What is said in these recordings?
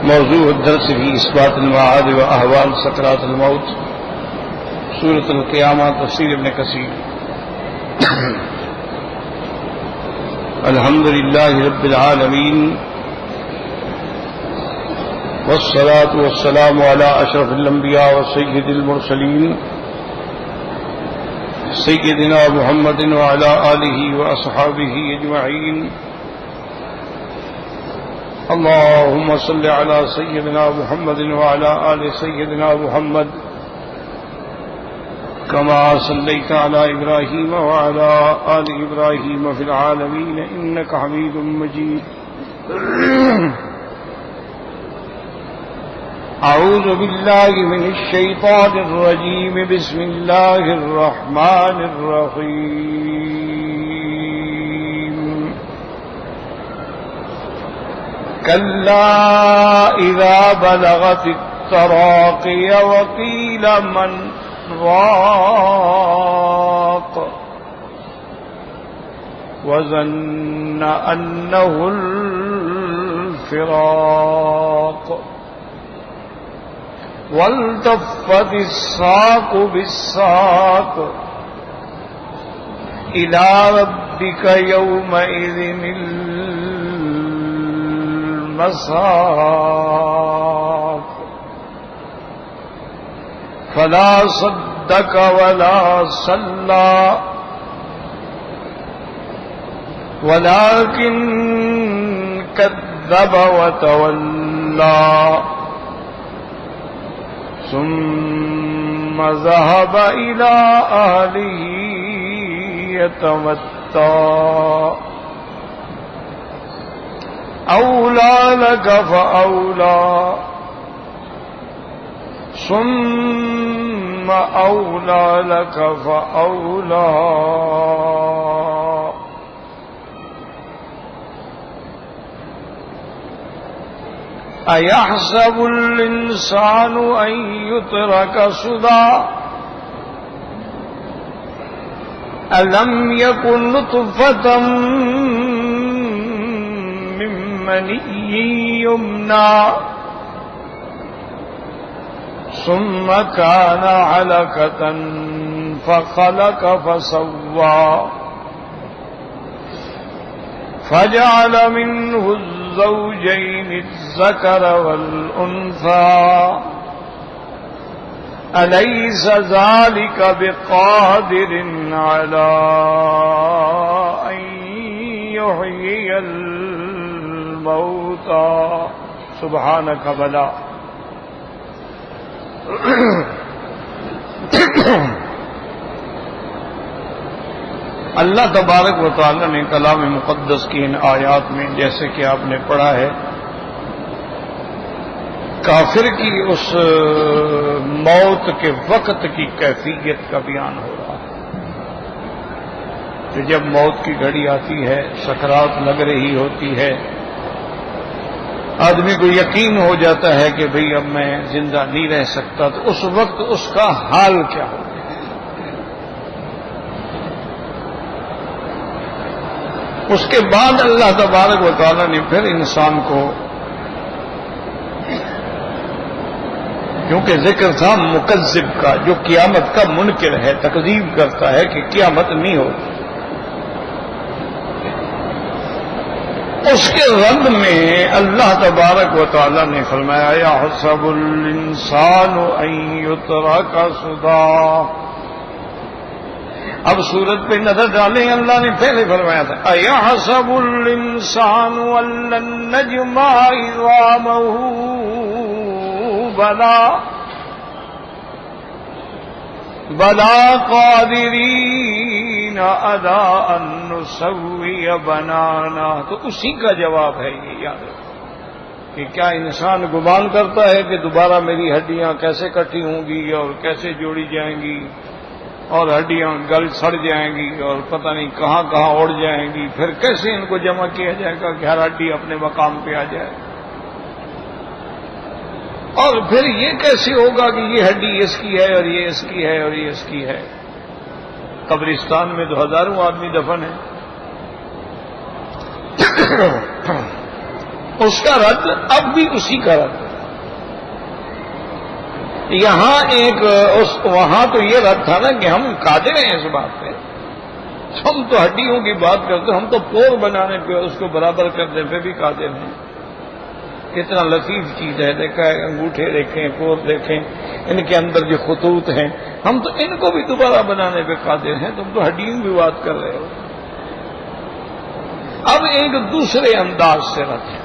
موضوع الدرس بھی اثبات المعاد و احوال سکرات الموت، سورۃ القیامہ، تفسیر ابن کثیر۔ الحمد للہ رب العالمین، والصلاة والسلام على اشرف الانبیاء وسید المرسلین سیدنا محمد وعلى آلہ واصحابہ اجمعین۔ اللهم صل على سيدنا محمد وعلى آل سيدنا محمد كما صليت على إبراهيم وعلى آل إبراهيم في العالمين إنك حميد مجيد۔ أعوذ بالله من الشيطان الرجيم، بسم الله الرحمن الرحيم۔ كلا إذا بلغت التراقي وقيل من راق وظن أنه الفراق والتفت الساق بالساق إلى ربك يومئذ المساق فلا صدق ولا صلى ولكن كذب وتولى ثم ذهب إلى أهله يتمتع أولى لك فأولى ثم أولى لك فأولى أيحسب الإنسان أن يترك سدى ألم يكن نطفة من مني يمنى ثم كان علقة فخلق فسوى فجعل منه الزوجين الذكر والأنثى أليس ذلك بقادر على أن يحيي الموتى سبحانك بلى۔ اللہ تبارک و تعالی نے کلام مقدس کی ان آیات میں، جیسے کہ آپ نے پڑھا ہے، کافر کی اس موت کے وقت کی کیفیت کا بیان ہو رہا ہے کہ جب موت کی گھڑی آتی ہے، سکرات لگ رہی ہوتی ہے، آدمی کو یقین ہو جاتا ہے کہ بھئی اب میں زندہ نہیں رہ سکتا، تو اس وقت اس کا حال کیا ہوگا؟ اس کے بعد اللہ تبارک و تعالیٰ نے پھر انسان کو، کیونکہ ذکر تھا مکذب کا، جو قیامت کا منکر ہے، تکذیب کرتا ہے کہ قیامت نہیں ہوگی، اس کے رد میں اللہ تبارک و تعالیٰ نے فرمایا یحسب الانسان ان یترک سدی۔ اب سورت پہ نظر ڈالیں، اللہ نے پہلے فرمایا تھا ایحسب الانسان ان لن نجمع عظامہ بلا بلا قادرین علی ان نسوی بنانا۔ تو اسی کا جواب ہے یہ، یاد رکھو کہ کیا انسان گمان کرتا ہے کہ دوبارہ میری ہڈیاں کیسے کٹھی ہوں گی اور کیسے جوڑی جائیں گی، اور ہڈیاں گل سڑ جائیں گی اور پتہ نہیں کہاں کہاں اڑ جائیں گی، پھر کیسے ان کو جمع کیا جائے گا کہ ہر ہڈی اپنے مقام پہ آ جائے، اور پھر یہ کیسے ہوگا کہ یہ ہڈی اس کی ہے اور یہ اس کی ہے اور یہ اس کی ہے؟ قبرستان میں تو ہزاروں آدمی دفن ہیں، اس کا رد اب بھی اسی کا رد ہے. یہاں وہاں تو یہ رد تھا نا کہ ہم قادر ہیں اس بات پہ. ہم تو ہڈیوں کی بات کرتے، ہم تو پور بنانے پہ اس کو برابر کرنے پہ بھی قادر ہیں. کتنا لطیف چیز ہے، دیکھا ہے، انگوٹھے دیکھیں، پور دیکھیں، ان کے اندر جو خطوط ہیں، ہم تو ان کو بھی دوبارہ بنانے پہ قادر ہیں. تم تو ہڈیوں کی بات کر رہے ہو. اب ایک دوسرے انداز سے رد ہے.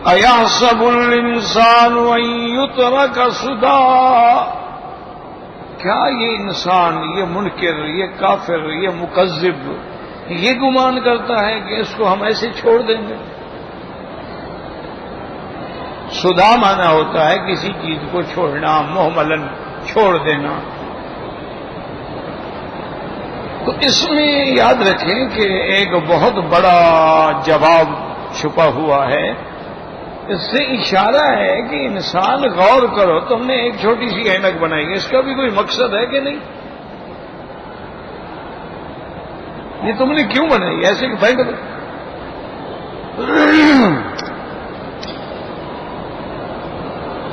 اَيَحْسَبُ الْإِنسَانُ أَن يُتْرَكَ سُدًى، کیا یہ انسان، یہ منکر، یہ کافر، یہ مکذب یہ گمان کرتا ہے کہ اس کو ہم ایسے چھوڑ دیں گے؟ سدا مانا ہوتا ہے کسی چیز کو چھوڑنا، محملن چھوڑ دینا. تو اس میں یاد رکھیں کہ ایک بہت بڑا جواب چھپا ہوا ہے. اس سے اشارہ ہے کہ انسان غور کرو، تم نے ایک چھوٹی سی اینک بنائی ہے، اس کا بھی کوئی مقصد ہے کہ نہیں؟ یہ تم نے کیوں بنائی؟ ایسے کہ پھینک دو.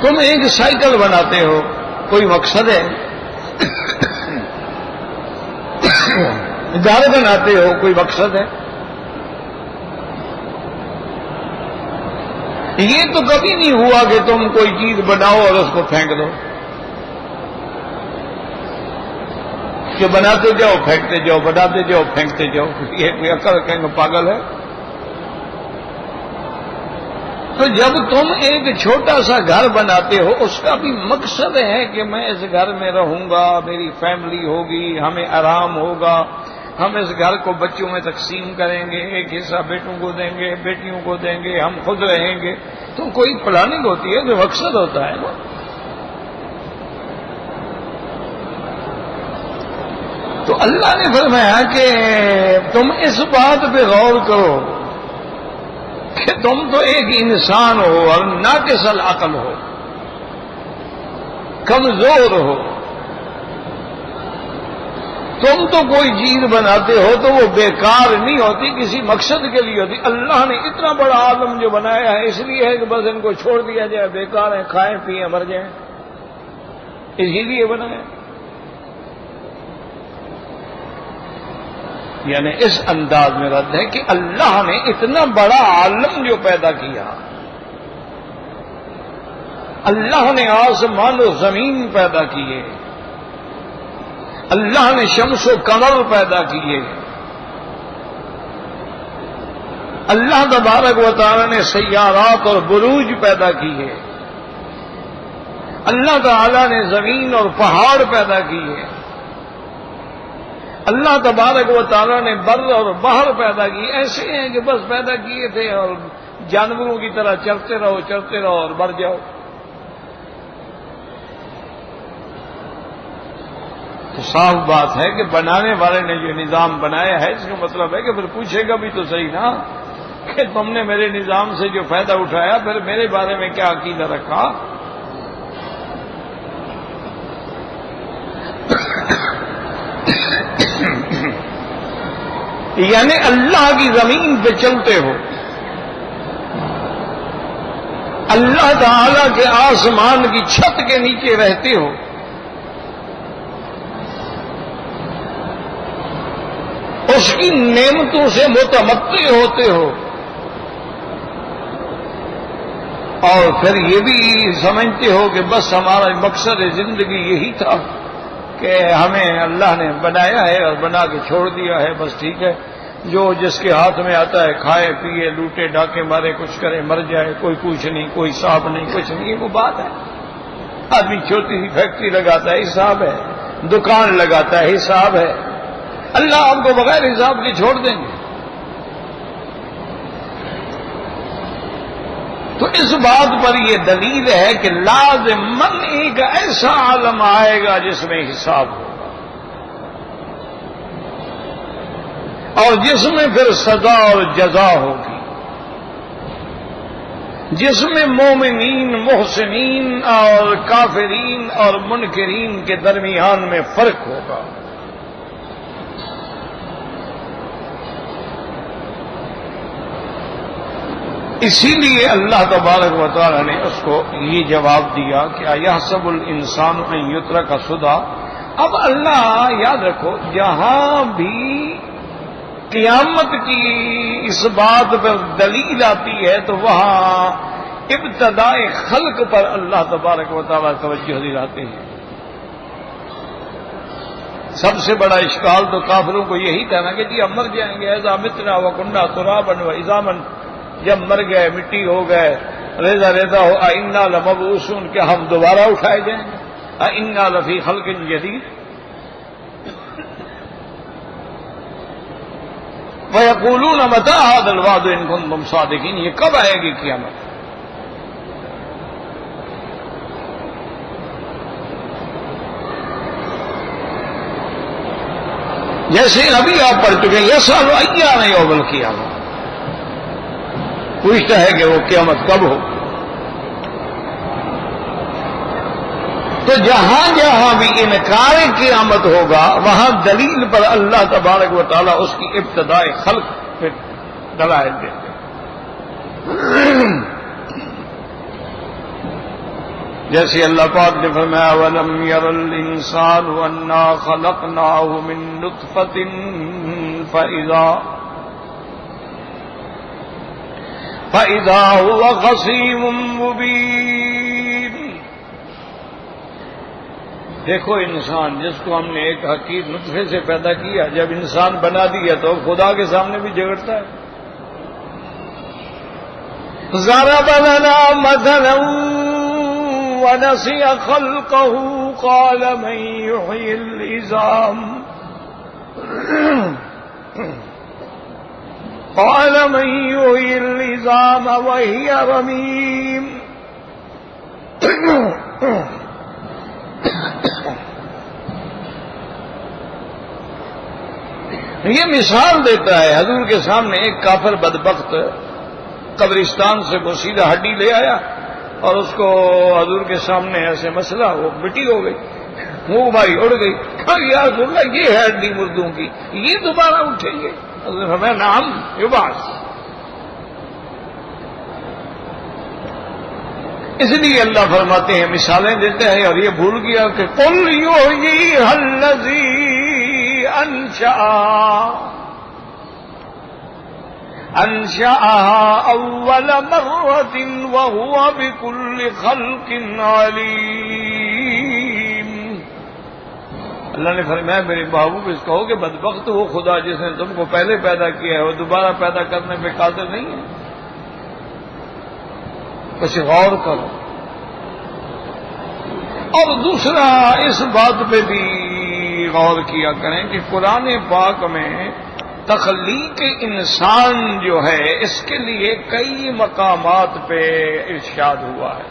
تم ایک سائیکل بناتے ہو، کوئی مقصد ہے؟ گھر بناتے ہو، کوئی مقصد ہے؟ یہ تو کبھی نہیں ہوا کہ تم کوئی چیز بناؤ اور اس کو پھینک دو. کہ بناتے جاؤ پھینکتے جاؤ، بناتے جاؤ پھینکتے جاؤ. یہ کوئی عقل کہیں گے پاگل ہے. تو جب تم ایک چھوٹا سا گھر بناتے ہو، اس کا بھی مقصد ہے کہ میں اس گھر میں رہوں گا، میری فیملی ہوگی، ہمیں آرام ہوگا، ہم اس گھر کو بچوں میں تقسیم کریں گے، ایک حصہ بیٹوں کو دیں گے، بیٹیوں کو دیں گے، ہم خود رہیں گے. تو کوئی پلاننگ ہوتی ہے، کوئی مقصد ہوتا ہے نا. تو اللہ نے فرمایا کہ تم اس بات پہ غور کرو کہ تم تو ایک انسان ہو اور ناقص العقل ہو، کمزور ہو. تم تو کوئی چیز بناتے ہو تو وہ بیکار نہیں ہوتی، کسی مقصد کے لیے ہوتی. اللہ نے اتنا بڑا عالم جو بنایا ہے اس لیے ہے کہ بس ان کو چھوڑ دیا جائے، بیکار ہیں، کھائیں پیئیں مر جائیں، اسی لیے بنایا. یعنی اس انداز میں رد ہے کہ اللہ نے اتنا بڑا عالم جو پیدا کیا، اللہ نے آسمان و زمین پیدا کیے، اللہ نے شمس و قمر پیدا کیے، اللہ تبارک و تعالی نے سیارات اور بروج پیدا کیے، اللہ تعالی نے زمین اور پہاڑ پیدا کیے، اللہ تبارک و تعالی نے بر اور بحر پیدا کیے. ایسے ہیں کہ بس پیدا کیے تھے اور جانوروں کی طرح چلتے رہو اور مر جاؤ. تو صاف بات ہے کہ بنانے والے نے جو نظام بنایا ہے، اس کا مطلب ہے کہ پھر پوچھے گا بھی تو صحیح نا کہ تم نے میرے نظام سے جو فائدہ اٹھایا پھر میرے بارے میں کیا عقیدہ رکھا. یعنی اللہ کی زمین پہ چلتے ہو، اللہ تعالی کے آسمان کی چھت کے نیچے رہتے ہو، اس کی نعمتوں سے متمتع ہوتے ہو، اور پھر یہ بھی سمجھتے ہو کہ بس ہمارا مقصد زندگی یہی تھا کہ ہمیں اللہ نے بنایا ہے اور بنا کے چھوڑ دیا ہے، بس ٹھیک ہے، جو جس کے ہاتھ میں آتا ہے کھائے پیے، لوٹے ڈاکے مارے، کچھ کرے مر جائے، کوئی پوچھ نہیں، کوئی حساب نہیں، کچھ نہیں. یہ وہ بات ہے. آدمی چھوٹی سی فیکٹری لگاتا ہے، حساب ہے، دکان لگاتا ہے، حساب ہے. اللہ آپ کو بغیر حساب کے چھوڑ دیں گے. تو اس بات پر یہ دلیل ہے کہ لازماً ایک ایسا عالم آئے گا جس میں حساب ہوگا، اور جس میں پھر سزا اور جزا ہوگی، جس میں مومنین، محسنین اور کافرین اور منکرین کے درمیان میں فرق ہوگا. اسی لیے اللہ تبارک و تعالی نے اس کو یہ جواب دیا کہ ایحسب الانسان ان یترک سدی۔ اب اللہ یاد رکھو، جہاں بھی قیامت کی اس بات پر دلیل آتی ہے تو وہاں ابتداء خلق پر اللہ تبارک و تعالی توجہ دلاتے ہیں۔ سب سے بڑا اشکال تو کافروں کو یہی تھا نا کہ جی ہم مر جائیں گے، اذا متنا وکنا ترابا وعظاما، جب مر گئے مٹی ہو گئے ریزہ ریزہ ہو، انا لمبعوثون، کیا ہم دوبارہ اٹھائے جائیں گے، انا لفی خلق جدید۔ وَيَقُولُونَ مَتَىٰ هَٰذَا الْوَعْدُ إِن كُنتُمْ صَادِقِينَ، یہ کب آئے گی قیامت؟ جیسے ابھی آپ پڑھ چکے یسأل ایان یوم القیامہ، پوچھتا ہے کہ وہ قیامت کب ہو۔ تو جہاں جہاں بھی انکار قیامت ہوگا وہاں دلیل پر اللہ تبارک و تعالیٰ اس کی ابتداء خلق پہ دلائل دیتے ہیں۔ جیسے اللہ پاک نے فرمایا وَلَمْ يَرَ الْإِنسَانُ أَنَّا خَلَقْنَاهُ مِن نُّطْفَةٍ فَإِذَا هُوَ خَصِيمٌ مُّبِينٌ۔ دیکھو انسان جس کو ہم نے ایک حقیر نطفے سے پیدا کیا، جب انسان بنا دیا تو خدا کے سامنے بھی جھگڑتا ہے۔ ضرب لنا مثلا ونسي خلقه قال من يحيي العظام وهي رميم۔ یہ مثال دیتا ہے، حضور کے سامنے ایک کافر بدبخت قبرستان سے وہ سیدھا ہڈی لے آیا اور اس کو حضور کے سامنے ایسے مسئلہ، وہ مٹی ہو گئی، منہ بھائی اڑ گئی۔ یا رسول اللہ یہ ہے ہڈی مردوں کی، یہ دوبارہ اٹھیں گے؟ حضور نے فرمایا نعم یبعث۔ اس لیے اللہ فرماتے ہیں، مثالیں دیتے ہیں، اور یہ بھول گیا کہ قل یحییھا الذی انشأها اول مرة وهو بكل خلق علیم۔ اللہ نے فرمایا میرے محبوب اس کہو کہ بدبخت وہ خدا جس نے تم کو پہلے پیدا کیا ہے وہ دوبارہ پیدا کرنے پہ قادر نہیں ہے؟ کچھ غور کرو۔ اور دوسرا اس بات پہ بھی غور کیا کریں کہ قرآن پاک میں تخلیق انسان جو ہے اس کے لیے کئی مقامات پہ ارشاد ہوا ہے۔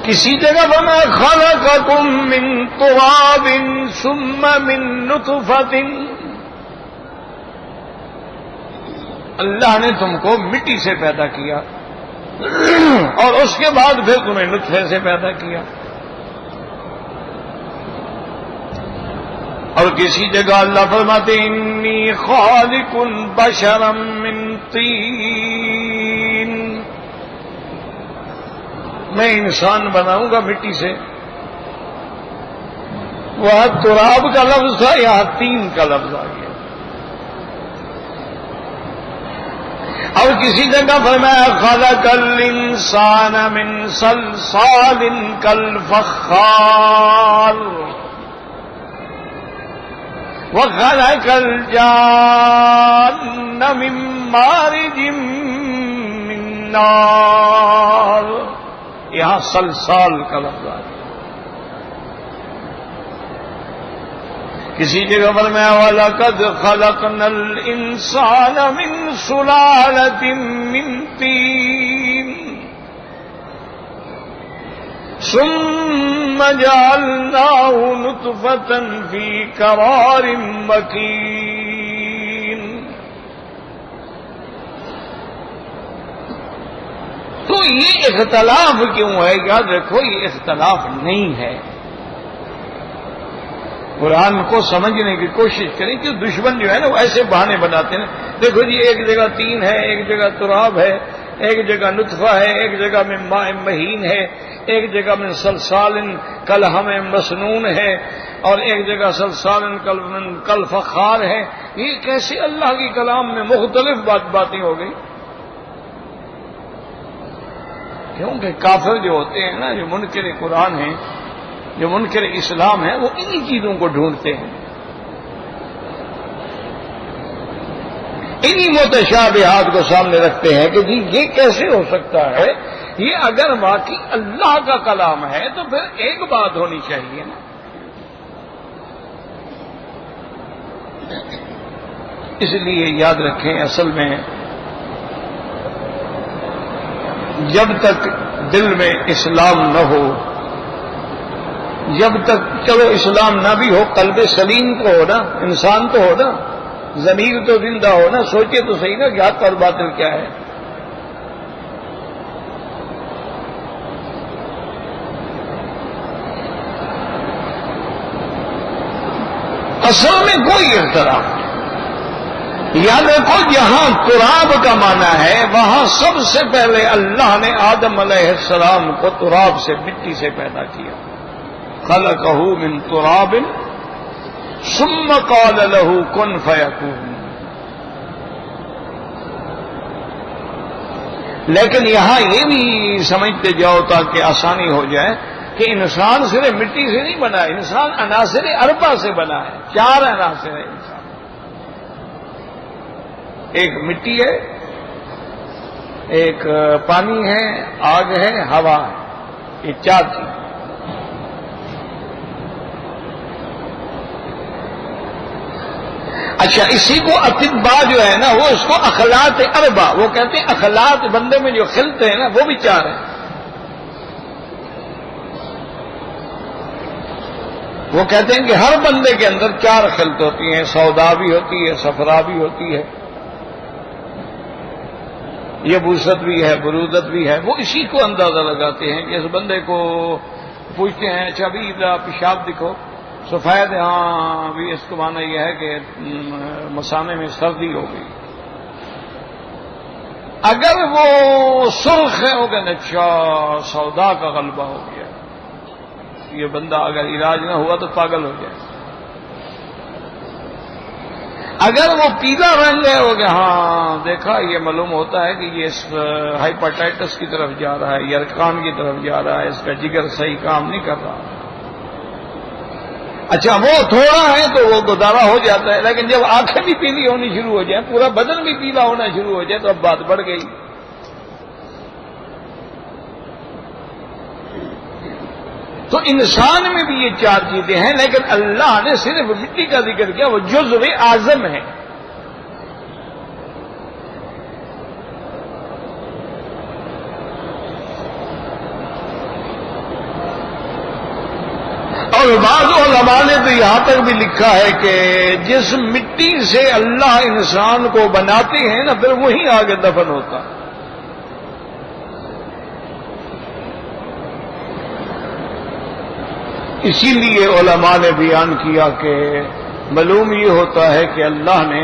کسی جگہ بنا خلقکم من تراب ثم من نطفۃ، اللہ نے تم کو مٹی سے پیدا کیا اور اس کے بعد پھر تمہیں نطفے سے پیدا کیا۔ اور کسی جگہ اللہ فرماتے انی خالق بشرا من طین، میں انسان بناؤں گا مٹی سے۔ وہ تراب کا لفظ تھا، یہاں تین کا لفظ آ گیا۔ اور کسی جگہ فرمایا خلق الانسان من صلصال کالفخار وخلق الجان من مارج من نار، یہاں صلصال کا لفظ آیا۔ کسی جگہ فرمایا وَلَقَدْ خَلَقْنَا الْإِنسَانَ مِنْ سُلَالَةٍ مِّن طِينٍ ثُمَّ جَعَلْنَاهُ نُطْفَةً فِي قَرَارٍ مَّكِينٍ۔ تو یہ اختلاف کیوں ہے؟ یاد رکھو یہ اختلاف نہیں ہے، قرآن کو سمجھنے کی کوشش کریں کہ دشمن جو ہے نا وہ ایسے بہانے بناتے ہیں. دیکھو جی ایک جگہ تین ہے، ایک جگہ تراب ہے، ایک جگہ نطفہ ہے، ایک جگہ میں ماء مہین ہے، ایک جگہ میں سلسال کالحم مسنون ہے، اور ایک جگہ سلسال کالفخار ہے. یہ کیسے اللہ کی کلام میں مختلف باتیں ہو گئی؟ کیونکہ کافر جو ہوتے ہیں نا، جو منکر قرآن ہیں، جو منکر اسلام ہیں، وہ انہی چیزوں کو ڈھونڈتے ہیں، انہی متشابہات کو سامنے رکھتے ہیں کہ جی یہ کیسے ہو سکتا ہے؟ یہ اگر واقعی اللہ کا کلام ہے تو پھر ایک بات ہونی چاہیے نا. اس لیے یاد رکھیں، اصل میں جب تک دل میں اسلام نہ ہو، جب تک چلو اسلام نہ بھی ہو، قلب سلیم تو ہو نا، انسان تو ہو نا، ضمیر تو زندہ ہو نا، سوچے تو صحیح نا کہ حق اور باطل کیا ہے. اصل میں کوئی اختلاف نہیں. یاد رکھو جہاں تراب کا معنی ہے وہاں سب سے پہلے اللہ نے آدم علیہ السلام کو تراب سے، مٹی سے پیدا کیا. خلقہ من تراب ثم قال له کن فیکون. لیکن یہاں یہ بھی سمجھتے جاؤ تاکہ آسانی ہو جائے کہ انسان صرف مٹی سے نہیں بنا ہے، انسان عناصر اربع سے بنا ہے. 4 عناصر ہے انسان. ایک مٹی ہے، ایک پانی ہے، آگ ہے، ہوا ہے. یہ 4 چیز. اچھا، اسی کو اطباء جو ہے نا وہ اس کو اخلاط اربع، وہ کہتے ہیں اخلاط بندے میں جو کھلتے ہیں نا وہ بھی 4 ہیں. وہ کہتے ہیں کہ ہر بندے کے اندر 4 خلط ہوتی ہیں، سودا بھی ہوتی ہے، صفرا بھی ہوتی ہے، یہ بوست بھی ہے، برودت بھی ہے. وہ اسی کو اندازہ لگاتے ہیں کہ اس بندے کو پوچھتے ہیں اچھا بھی پیشاب دکھو، سفید، ہاں بھی اس کو معنی یہ ہے کہ مثانے میں سردی ہو گئی. اگر وہ سرخ ہے ہو گیا، اچھا سودا کا غلبہ ہو گیا، یہ بندہ اگر علاج نہ ہوا تو پاگل ہو جائے. اگر وہ پیلا رنگ ہے ہو گیا، ہاں دیکھا یہ معلوم ہوتا ہے کہ یہ اس ہائپاٹائٹس کی طرف جا رہا ہے، یرقان کی طرف جا رہا ہے، اس کا جگر صحیح کام نہیں کر رہا. اچھا وہ تھوڑا ہے تو وہ گزارا ہو جاتا ہے، لیکن جب آنکھیں بھی پیلی ہونی شروع ہو جائیں، پورا بدن بھی پیلا ہونا شروع ہو جائے تو اب بات بڑھ گئی. تو انسان میں بھی یہ 4 چیزیں ہیں، لیکن اللہ نے صرف مٹی کا ذکر کیا، وہ جزو اعظم ہے. اور بعض علماء نے تو یہاں تک بھی لکھا ہے کہ جس مٹی سے اللہ انسان کو بناتے ہیں نا پھر وہی آگے دفن ہوتا. اسی لیے علماء نے بیان کیا کہ معلوم یہ ہوتا ہے کہ اللہ نے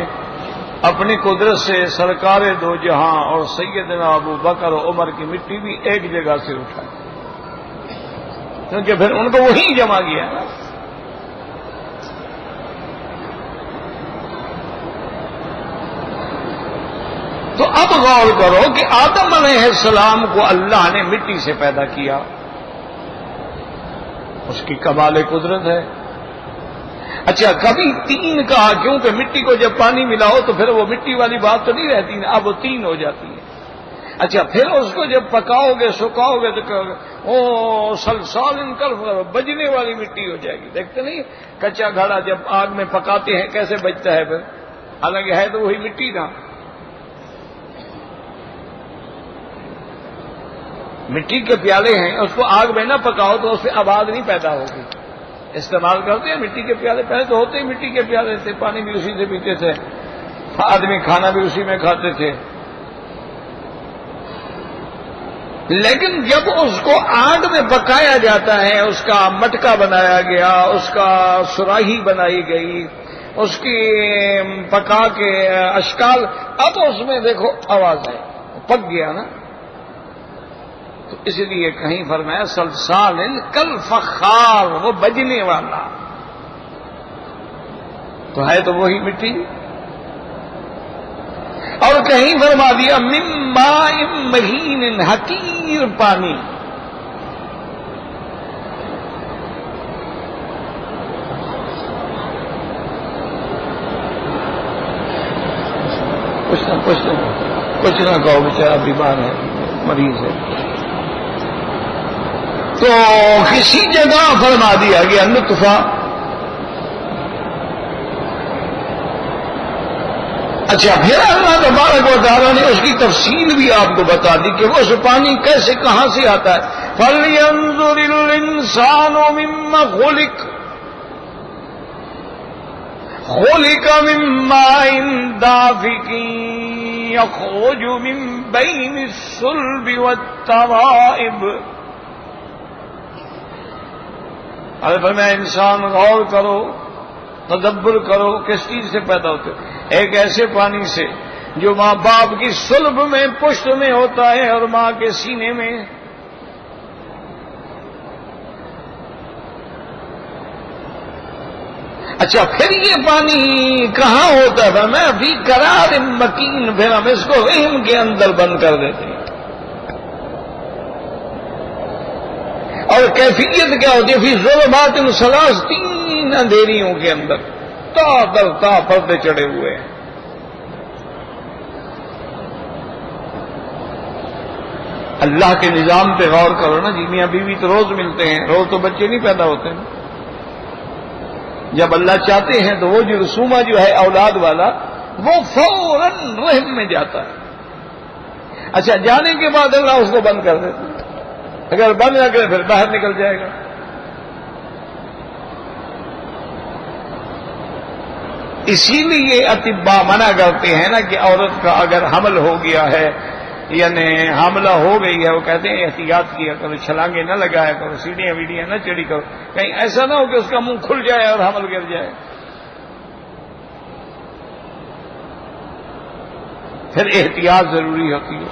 اپنی قدرت سے سرکار دو جہاں اور سیدنا ابو بکر و عمر کی مٹی بھی ایک جگہ سے اٹھائی، کیونکہ پھر ان کو وہیں جمع کیا نا. تو اب غور کرو کہ آدم علیہ السلام کو اللہ نے مٹی سے پیدا کیا، اس کی کمال قدرت ہے. اچھا کبھی 3 کہا کیونکہ مٹی کو جب پانی ملا ہو تو پھر وہ مٹی والی بات تو نہیں رہتی نا، اب وہ 3 ہو جاتی ہے. اچھا پھر اس کو جب پکاؤ گے سکھاؤ گے تو او سلسال کر بجنے والی مٹی ہو جائے گی. دیکھتے نہیں کچا گھڑا جب آگ میں پکاتے ہیں کیسے بجتا ہے پھر، حالانکہ ہے تو وہی مٹی نا. مٹی کے پیالے ہیں، اس کو آگ میں نہ پکاؤ تو اس سے آواز نہیں پیدا ہوگی. استعمال کرتے ہیں مٹی کے پیالے، پہلے تو ہوتے ہی مٹی کے پیالے تھے، پانی بھی اسی سے پیتے تھے، آدمی کھانا بھی اسی میں کھاتے تھے. لیکن جب اس کو آگ میں پکایا جاتا ہے، اس کا مٹکا بنایا گیا، اس کا سراہی بنائی گئی، اس کی پکا کے اشکال، اب اس میں دیکھو آواز ہے، پک گیا نا، تو اس لیے کہیں فرمایا سلسال کل فخار، وہ بجنے والا، تو ہے تو وہی مٹی. اور کہیں فرما دیا من ماء مہین، حقیر پانی. کچھ نہ کہو، بیچارہ بیمار ہے، مریض ہے. تو کسی جگہ فرما دیا گیا نطفہ. اچھا، پھر اللہ تبارک و تعالیٰ نے اس کی تفصیل بھی آپ کو بتا دی کہ وہ پانی کیسے کہاں سے آتا ہے. فَلْيَنظُرِ الْإِنسَانُ مِمَّا خُلِقَ مِن مَّاءٍ دَافِقٍ يَخْرُجُ مِن بَيْنِ الصُّلْبِ وَالتَّرَائِبِ. اللہ فرمایا انسان غور کرو، تدبر کرو، کس چیز سے پیدا ہوتے؟ ایک ایسے پانی سے جو ماں باپ کی صلب میں، پشت میں ہوتا ہے، اور ماں کے سینے میں. اچھا، پھر یہ پانی کہاں ہوتا ہے؟ میں فی قرار مکین، پھر ہم اس کو رحم کے اندر بند کر دیتے ہیں. اور کیفیت کیا ہوتی ہے؟ فی ظلمات ثلاث، 3 اندھیریوں کے اندر تا در تا پردے چڑھے ہوئے ہیں. اللہ کے نظام پہ غور کرو نا جی. میاں بیوی تو روز ملتے ہیں، روز تو بچے نہیں پیدا ہوتے ہیں. جب اللہ چاہتے ہیں تو وہ جو رسومہ جو ہے اولاد والا، وہ فوراً رحم میں جاتا ہے. اچھا، جانے کے بعد اللہ اس کو بند کر دیتا ہے. اگر بند نہ کرے پھر باہر نکل جائے گا. اسی لیے اطباء منع کرتے ہیں نا کہ عورت کا اگر حمل ہو گیا ہے، یعنی حاملہ ہو گئی ہے، وہ کہتے ہیں احتیاط کیا کرو، چھلانگے نہ لگایا کرو، سیڑھیاں ویڑیاں نہ چڑھی کرو، کہیں ایسا نہ ہو کہ اس کا منہ کھل جائے اور حمل گر جائے. پھر احتیاط ضروری ہوتی ہے.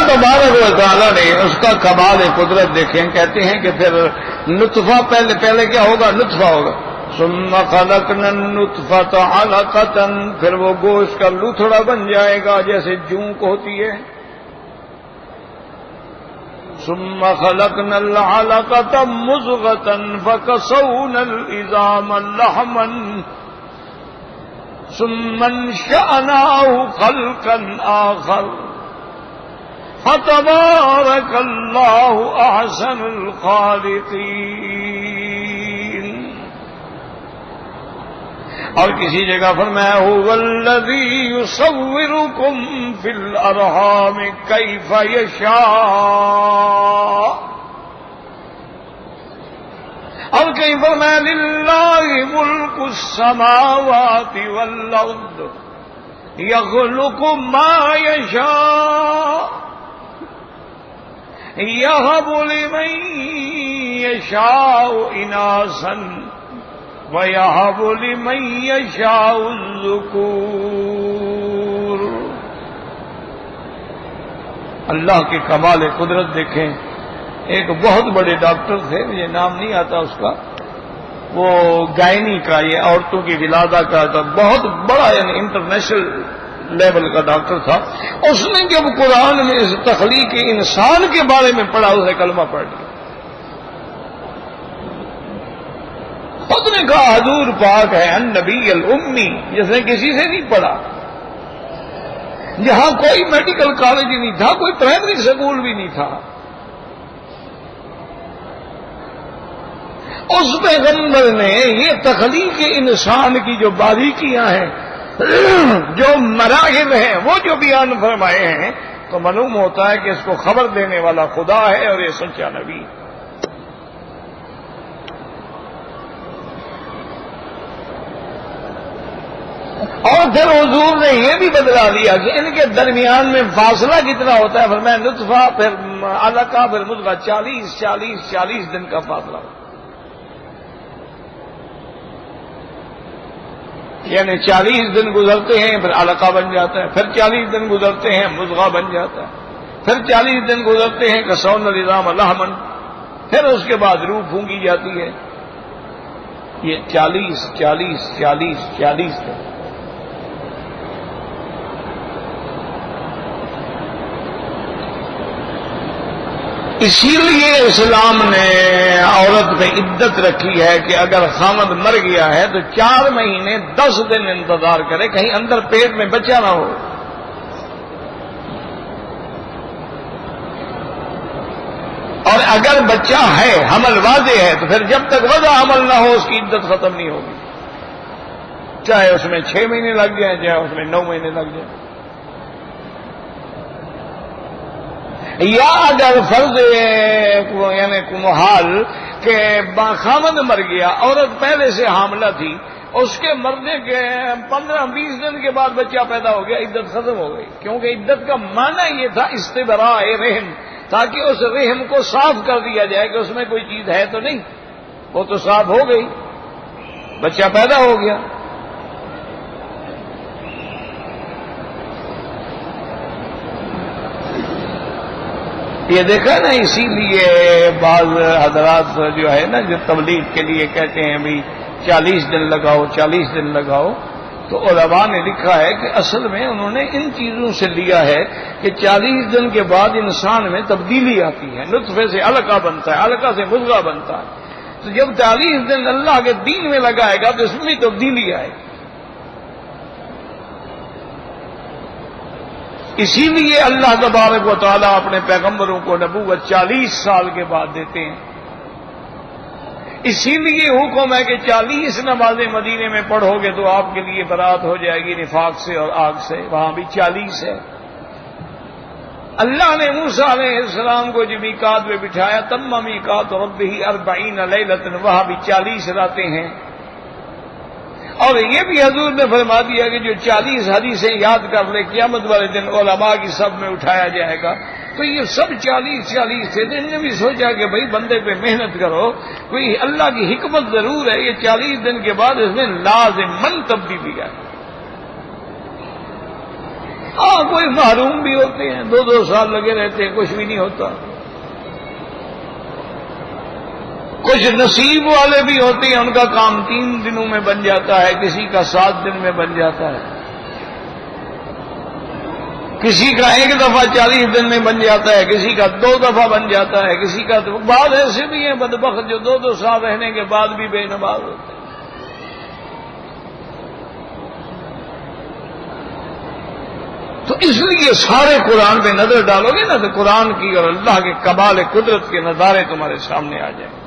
تبارک و تعالیٰ نے اس کا کمال قدرت دیکھیں. کہتے ہیں کہ پھر نطفہ پہلے کیا ہوگا؟ نطفہ ہوگا. ثم خلقنا النطفة علقة، پھر وہ گوشت کا لوتھڑا بن جائے گا جیسے جونک ہوتی ہے. ثم خلقنا العلقة مضغة فكسونا العظام لحما ثم انشأناه خلقا آخر فتبارك الله أحسن الخالقين. اور کسی جگہ فرمایا هو الذي يصوركم في الأرحام كيف يشاء. اور کہیں فرمایا لله ملك السماوات والأرض يخلق ما يشاء يهب لمن يشاء إناثا ويهب لمن يشاء الذكور. اللہ کے کمال قدرت دیکھیں. ایک بہت بڑے ڈاکٹر تھے، مجھے نام نہیں آتا اس کا، وہ گائنی کا، یہ عورتوں کی ولادہ کا تھا، بہت بڑا یعنی انٹرنیشنل لیول کا ڈاکٹر تھا. اس نے جب قرآن میں اس تخلیق انسان کے بارے میں پڑھا، اسے کلمہ پڑھ لیا. خود نے کہا حضور پاک ہے النبی الامی، جس نے کسی سے نہیں پڑھا، جہاں کوئی میڈیکل کالج ہی نہیں تھا، کوئی پرائمری اسکول بھی نہیں تھا. اس پیغمبر نے یہ تخلیق انسان کی جو باریکیاں ہیں، جو مراحل ہیں، وہ جو بیان فرمائے ہیں، تو معلوم ہوتا ہے کہ اس کو خبر دینے والا خدا ہے اور یہ سچا نبی. پھر حضور نے یہ بھی بدلا دیا کہ ان کے درمیان میں فاصلہ کتنا ہوتا ہے، فرمایا نطفہ پھر علقہ پھر مضغہ، 40 دن کا فاصلہ ہوتا ہے، یعنی 40 دن گزرتے ہیں پھر علقہ بن جاتا ہے، پھر 40 دن گزرتے ہیں مضغہ بن جاتا ہے، پھر 40 دن گزرتے ہیں کسون العظام لحما، پھر اس کے بعد روح پھونکی جاتی ہے. یہ 40 دن. اسی لیے اسلام نے عورت پہ عدت رکھی ہے کہ اگر خامد مر گیا ہے تو 4 مہینے 10 دن انتظار کرے، کہیں اندر پیٹ میں بچہ نہ ہو. اور اگر بچہ ہے، حمل واضح ہے، تو پھر جب تک وضع حمل نہ ہو اس کی عدت ختم نہیں ہوگی، چاہے اس میں 6 مہینے لگ جائیں چاہے اس میں 9 مہینے لگ جائیں. یا اگر فرض یعنی محال کہ خامد مر گیا، عورت پہلے سے حاملہ تھی، اس کے مرنے کے 15-20 دن کے بعد بچہ پیدا ہو گیا، عدت ختم ہو گئی. کیونکہ عدت کا معنی یہ تھا استبراء رحم، تاکہ اس رحم کو صاف کر دیا جائے کہ اس میں کوئی چیز ہے تو نہیں. وہ تو صاف ہو گئی، بچہ پیدا ہو گیا. یہ دیکھا نا، اسی لیے بعض حضرات جو ہے نا جو تبلیغ کے لیے کہتے ہیں بھی 40 دن لگاؤ 40 دن لگاؤ، تو علماء نے لکھا ہے کہ اصل میں انہوں نے ان چیزوں سے لیا ہے کہ 40 دن کے بعد انسان میں تبدیلی آتی ہے، نطفے سے علقہ بنتا ہے، علقہ سے مضغہ بنتا ہے. تو جب 40 دن اللہ کے دین میں لگائے گا تو اس میں تبدیلی آئے گی. اسی لیے اللہ تبارک و تعالیٰ اپنے پیغمبروں کو نبوت 40 سال کے بعد دیتے ہیں. اسی لیے حکم ہے کہ 40 نمازیں مدینے میں پڑھو گے تو آپ کے لیے برات ہو جائے گی نفاق سے اور آگ سے. وہاں بھی 40 ہے. اللہ نے موسیٰ علیہ السلام کو جو میقات میں بٹھایا، تم میقات ربہ 40 لیلۃ، وہاں بھی 40 راتیں ہیں. اور یہ بھی حضور نے فرما دیا کہ جو 40 حدیثیں یاد کر لے قیامت والے دن علماء کی سب میں اٹھایا جائے گا. تو یہ سب 40 تھے. تو انہوں نے بھی سوچا کہ بھائی بندے پہ محنت کرو، کوئی اللہ کی حکمت ضرور ہے. یہ 40 دن کے بعد اس میں لازماً تبدیلی آئے. ہاں کوئی محروم بھی ہوتے ہیں، 2 سال لگے رہتے ہیں، کچھ بھی نہیں ہوتا. کچھ نصیب والے بھی ہوتے ہیں، ان کا کام 3 دنوں میں بن جاتا ہے، کسی کا 7 دن میں بن جاتا ہے، کسی کا 1 دفعہ 40 دن میں بن جاتا ہے، کسی کا 2 دفعہ بن جاتا ہے، کسی کا تو بعض ایسے بھی ہیں بدبخت جو 2 سال رہنے کے بعد بھی بے نماز ہوتے ہیں. تو اس لیے سارے قرآن پہ نظر ڈالو گے نا تو قرآن کی اور اللہ کے کمال قدرت کے نظارے تمہارے سامنے آ جائیں.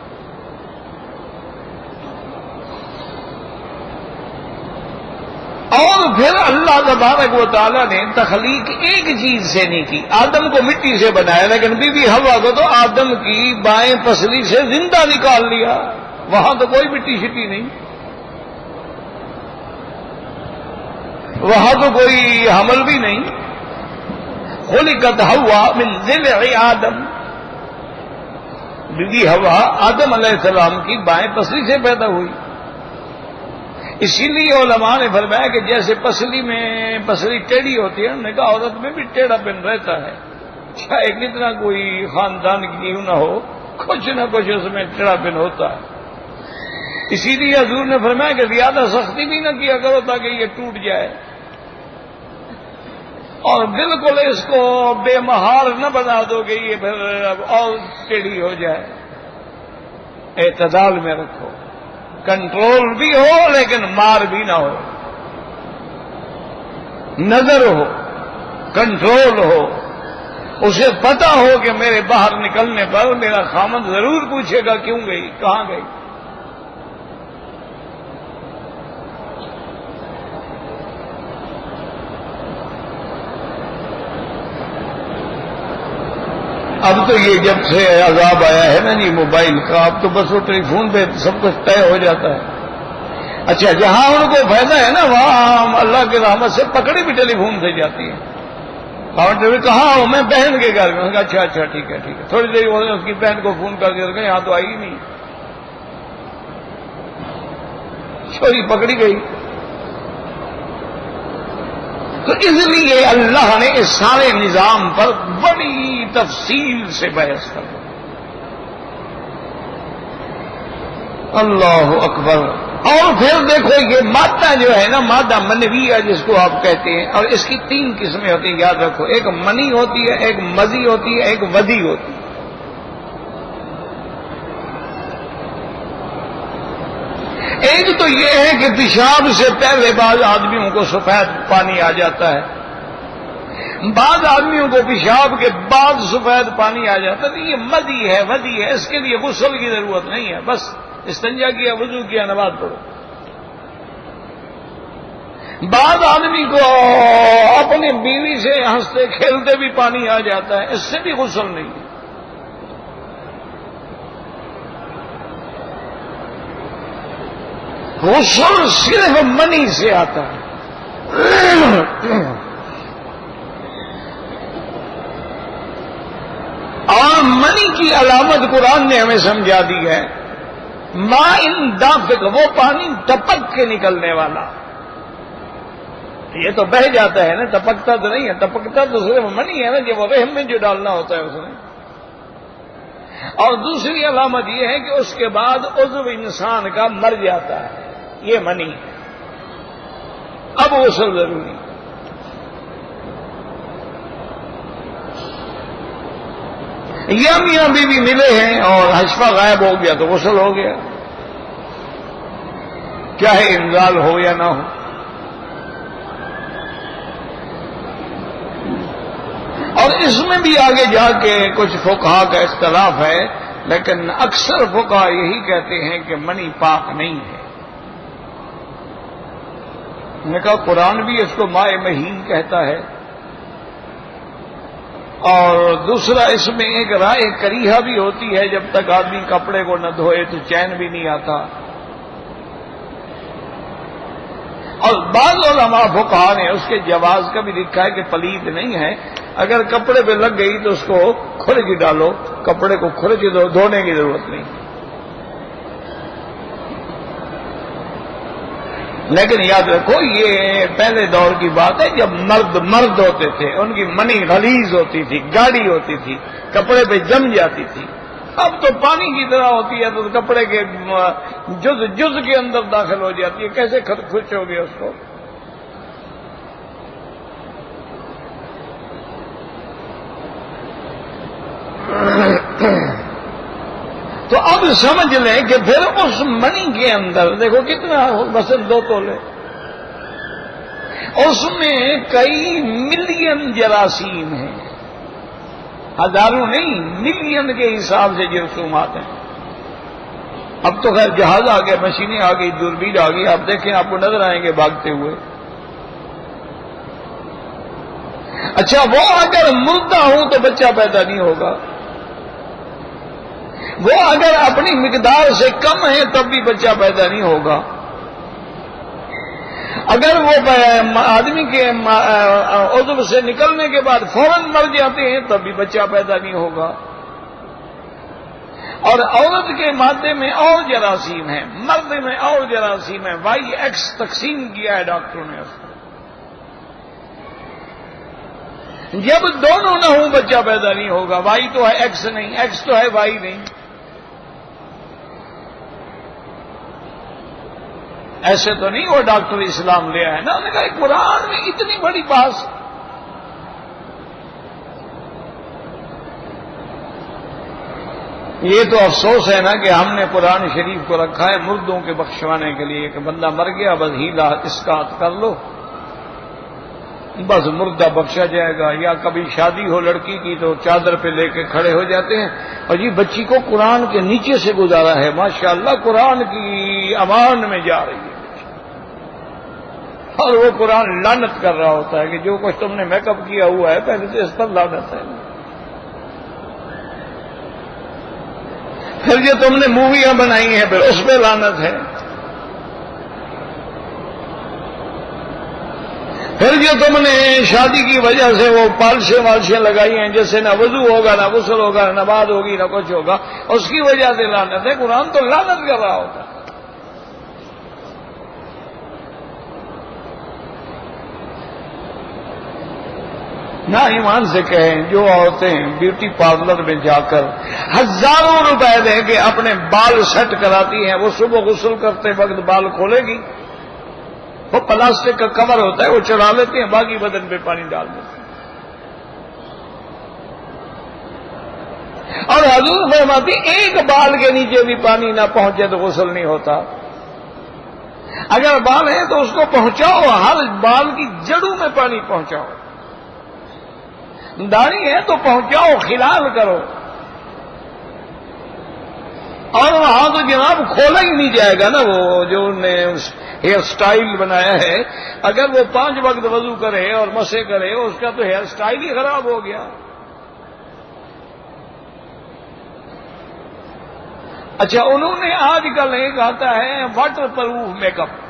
اور پھر اللہ تبارک و تعالیٰ نے تخلیق ایک چیز سے نہیں کی. آدم کو مٹی سے بنایا، لیکن بی بی حوا کو تو آدم کی بائیں پسلی سے زندہ نکال لیا. وہاں تو کوئی مٹی شٹی نہیں، وہاں تو کوئی حمل بھی نہیں. خلقت حوا من ضلع آدم، بی بی حوا آدم علیہ السلام کی بائیں پسلی سے پیدا ہوئی. اسی لیے علماء نے فرمایا کہ جیسے پسلی ٹیڑھی ہوتی ہے، انہوں نے کہا عورت میں بھی ٹیڑھا پن رہتا ہے، چاہے کتنا کوئی خاندان کیوں نہ ہو، کچھ نہ کچھ اس میں ٹیڑھا پن ہوتا ہے. اسی لیے حضور نے فرمایا کہ زیادہ سختی بھی نہ کیا کرو تاکہ یہ ٹوٹ جائے، اور بالکل اس کو بے مہار نہ بنا دو کہ یہ پھر اور ٹیڑھی ہو جائے. اعتدال میں رکھو، کنٹرول بھی ہو لیکن مار بھی نہ ہو، نظر ہو، کنٹرول ہو. اسے پتا ہو کہ میرے باہر نکلنے پر میرا خامند ضرور پوچھے گا کیوں گئی، کہاں گئی. اب تو یہ جب سے عذاب آیا ہے نا جی موبائل کا، اب تو بس وہ ٹیلی فون پہ سب کچھ طے ہو جاتا ہے. اچھا جہاں ان کو فائدہ ہے نا وہاں اللہ کی رحمت سے پکڑی بھی ٹیلی فون سے جاتی ہے. کاؤنٹر کہاں ہوں میں؟ بہن کے گھر میں. اچھا اچھا ٹھیک ہے ٹھیک ہے. تھوڑی دیر انہوں نے اس کی بہن کو فون کر دیا کہ یہاں تو آئی ہی نہیں. چوری پکڑی گئی. تو اس لیے اللہ نے اس سارے نظام پر بڑی تفصیل سے بحث کر دی. اللہ اکبر. اور پھر دیکھو یہ مادہ جو ہے نا، مادہ منویہ جس کو آپ کہتے ہیں، اور اس کی 3 قسمیں ہوتی ہیں، یاد رکھو. ایک منی ہوتی ہے، ایک مزی ہوتی ہے، ایک ودی ہوتی ہے. ایک تو یہ ہے کہ پیشاب سے پہلے بعض آدمیوں کو سفید پانی آ جاتا ہے، بعض آدمیوں کو پیشاب کے بعد سفید پانی آ جاتا ہے. یہ مدی ہے، ودی ہے. اس کے لیے غسل کی ضرورت نہیں ہے، بس استنجا کیا، وضو کیا، نماز پڑھو. بعض آدمی کو اپنی بیوی سے ہنستے کھیلتے بھی پانی آ جاتا ہے، اس سے بھی غسل نہیں ہے. غسل صرف منی سے آتا ہے. اور منی کی علامت قرآن نے ہمیں سمجھا دی ہے. ماء دافق، وہ پانی ٹپک کے نکلنے والا. یہ تو بہہ جاتا ہے نا، ٹپکتا تو نہیں ہے. ٹپکتا تو صرف منی ہے نا، جب وہ رحم میں جو ڈالنا ہوتا ہے اس نے. اور دوسری علامت یہ ہے کہ اس کے بعد عضو انسان کا مر جاتا ہے، یہ منی. اب غسل ضروری. یا میاں بیوی ملے ہیں اور حشفہ غائب ہو گیا تو غسل ہو گیا، چاہے انزال ہو یا نہ ہو. اور اس میں بھی آگے جا کے کچھ فقہا کا اختلاف ہے، لیکن اکثر فقہا یہی کہتے ہیں کہ منی پاک نہیں ہے. میں نے کہا قرآن بھی اس کو ماء مہین کہتا ہے، اور دوسرا اس میں ایک رائے کریہہ بھی ہوتی ہے، جب تک آدمی کپڑے کو نہ دھوئے تو چین بھی نہیں آتا. اور بعض علماء فقہا نے اس کے جواز کا بھی لکھا ہے کہ پلید نہیں ہے. اگر کپڑے پہ لگ گئی تو اس کو کھرچ ڈالو، کپڑے کو کھرچ دو، دھونے کی ضرورت نہیں. لیکن یاد رکھو یہ پہلے دور کی بات ہے جب مرد ہوتے تھے، ان کی منی غلیظ ہوتی تھی، گاڑی ہوتی تھی، کپڑے پہ جم جاتی تھی. اب تو پانی کی طرح ہوتی ہے تو کپڑے کے جز کے اندر داخل ہو جاتی ہے. کیسے کھرچو گے اس کو؟ تو اب سمجھ لیں کہ پھر اس منی کے اندر دیکھو کتنا مثلا 2 تولے، اس میں کئی ملین جراثیم ہیں، ہزاروں نہیں، ملین کے حساب سے جرثومات ہیں. اب تو خیر جہاز آ گیا، مشینیں آ گئی، دوربین آ گئی. آپ دیکھیں آپ کو نظر آئیں گے بھاگتے ہوئے. اچھا وہ اگر مردہ ہوں تو بچہ پیدا نہیں ہوگا، وہ اگر اپنی مقدار سے کم ہے تب بھی بچہ پیدا نہیں ہوگا. اگر وہ آدمی کے عضو سے نکلنے کے بعد فوراً مر جاتے ہیں تب بھی بچہ پیدا نہیں ہوگا. اور عورت کے مادے میں اور جراثیم ہیں، مرد میں اور جراثیم ہیں. YX تقسیم کیا ہے ڈاکٹروں نے اس کو. جب دونوں نہ ہوں بچہ پیدا نہیں ہوگا. Y تو ہے X نہیں، X تو ہے Y نہیں. ایسے تو نہیں وہ ڈاکٹر اسلام لے آئے نا. انہوں نے کہا قرآن میں اتنی بڑی بات. یہ تو افسوس ہے نا کہ ہم نے قرآن شریف کو رکھا ہے مردوں کے بخشوانے کے لیے، کہ بندہ مر گیا بس ہیلا اسقاط کر لو، بس مردہ بخشا جائے گا. یا کبھی شادی ہو لڑکی کی تو چادر پہ لے کے کھڑے ہو جاتے ہیں، اور یہ بچی کو قرآن کے نیچے سے گزارا ہے، ماشاءاللہ قرآن کی امان میں جا رہی ہے. اور وہ قرآن لعنت کر رہا ہوتا ہے کہ جو کچھ تم نے میک اپ کیا ہوا ہے پہلے سے اس پر لعنت ہے. پھر جو تم نے موویاں بنائی ہیں پھر اس پہ لعنت ہے. جو تم نے شادی کی وجہ سے وہ پالشیں والشیں لگائی ہیں جس سے نہ وضو ہوگا نہ غسل ہوگا نہ نماز ہوگی نہ کچھ ہوگا، اس کی وجہ سے لعنت ہے۔ قرآن تو لعنت کر رہا ہوتا ہے۔ نہ ایمان سے کہیں جو عورتیں بیوٹی پارلر میں جا کر ہزاروں روپے دے کے اپنے بال سیٹ کراتی ہیں، وہ صبح غسل کرتے وقت بال کھولے گی؟ وہ پلاسٹک کا کور ہوتا ہے، وہ چڑھا لیتے ہیں، باقی بدن پہ پانی ڈال دیتے ہیں۔ اور حضور فرماتی ایک بال کے نیچے بھی پانی نہ پہنچے تو غسل نہیں ہوتا۔ اگر بال ہے تو اس کو پہنچاؤ، ہر بال کی جڑوں میں پانی پہنچاؤ۔ داڑھی ہے تو پہنچاؤ، خلال کرو۔ اور وہاں تو جناب کھولا ہی نہیں جائے گا نا، وہ جو انہوں نے ہیئر سٹائل بنایا ہے، اگر وہ 5 وقت وضو کرے اور مسے کرے اس کا تو ہیئر سٹائل ہی خراب ہو گیا۔ اچھا، انہوں نے آج کل ایک آتا ہے واٹر پروف میک اپ،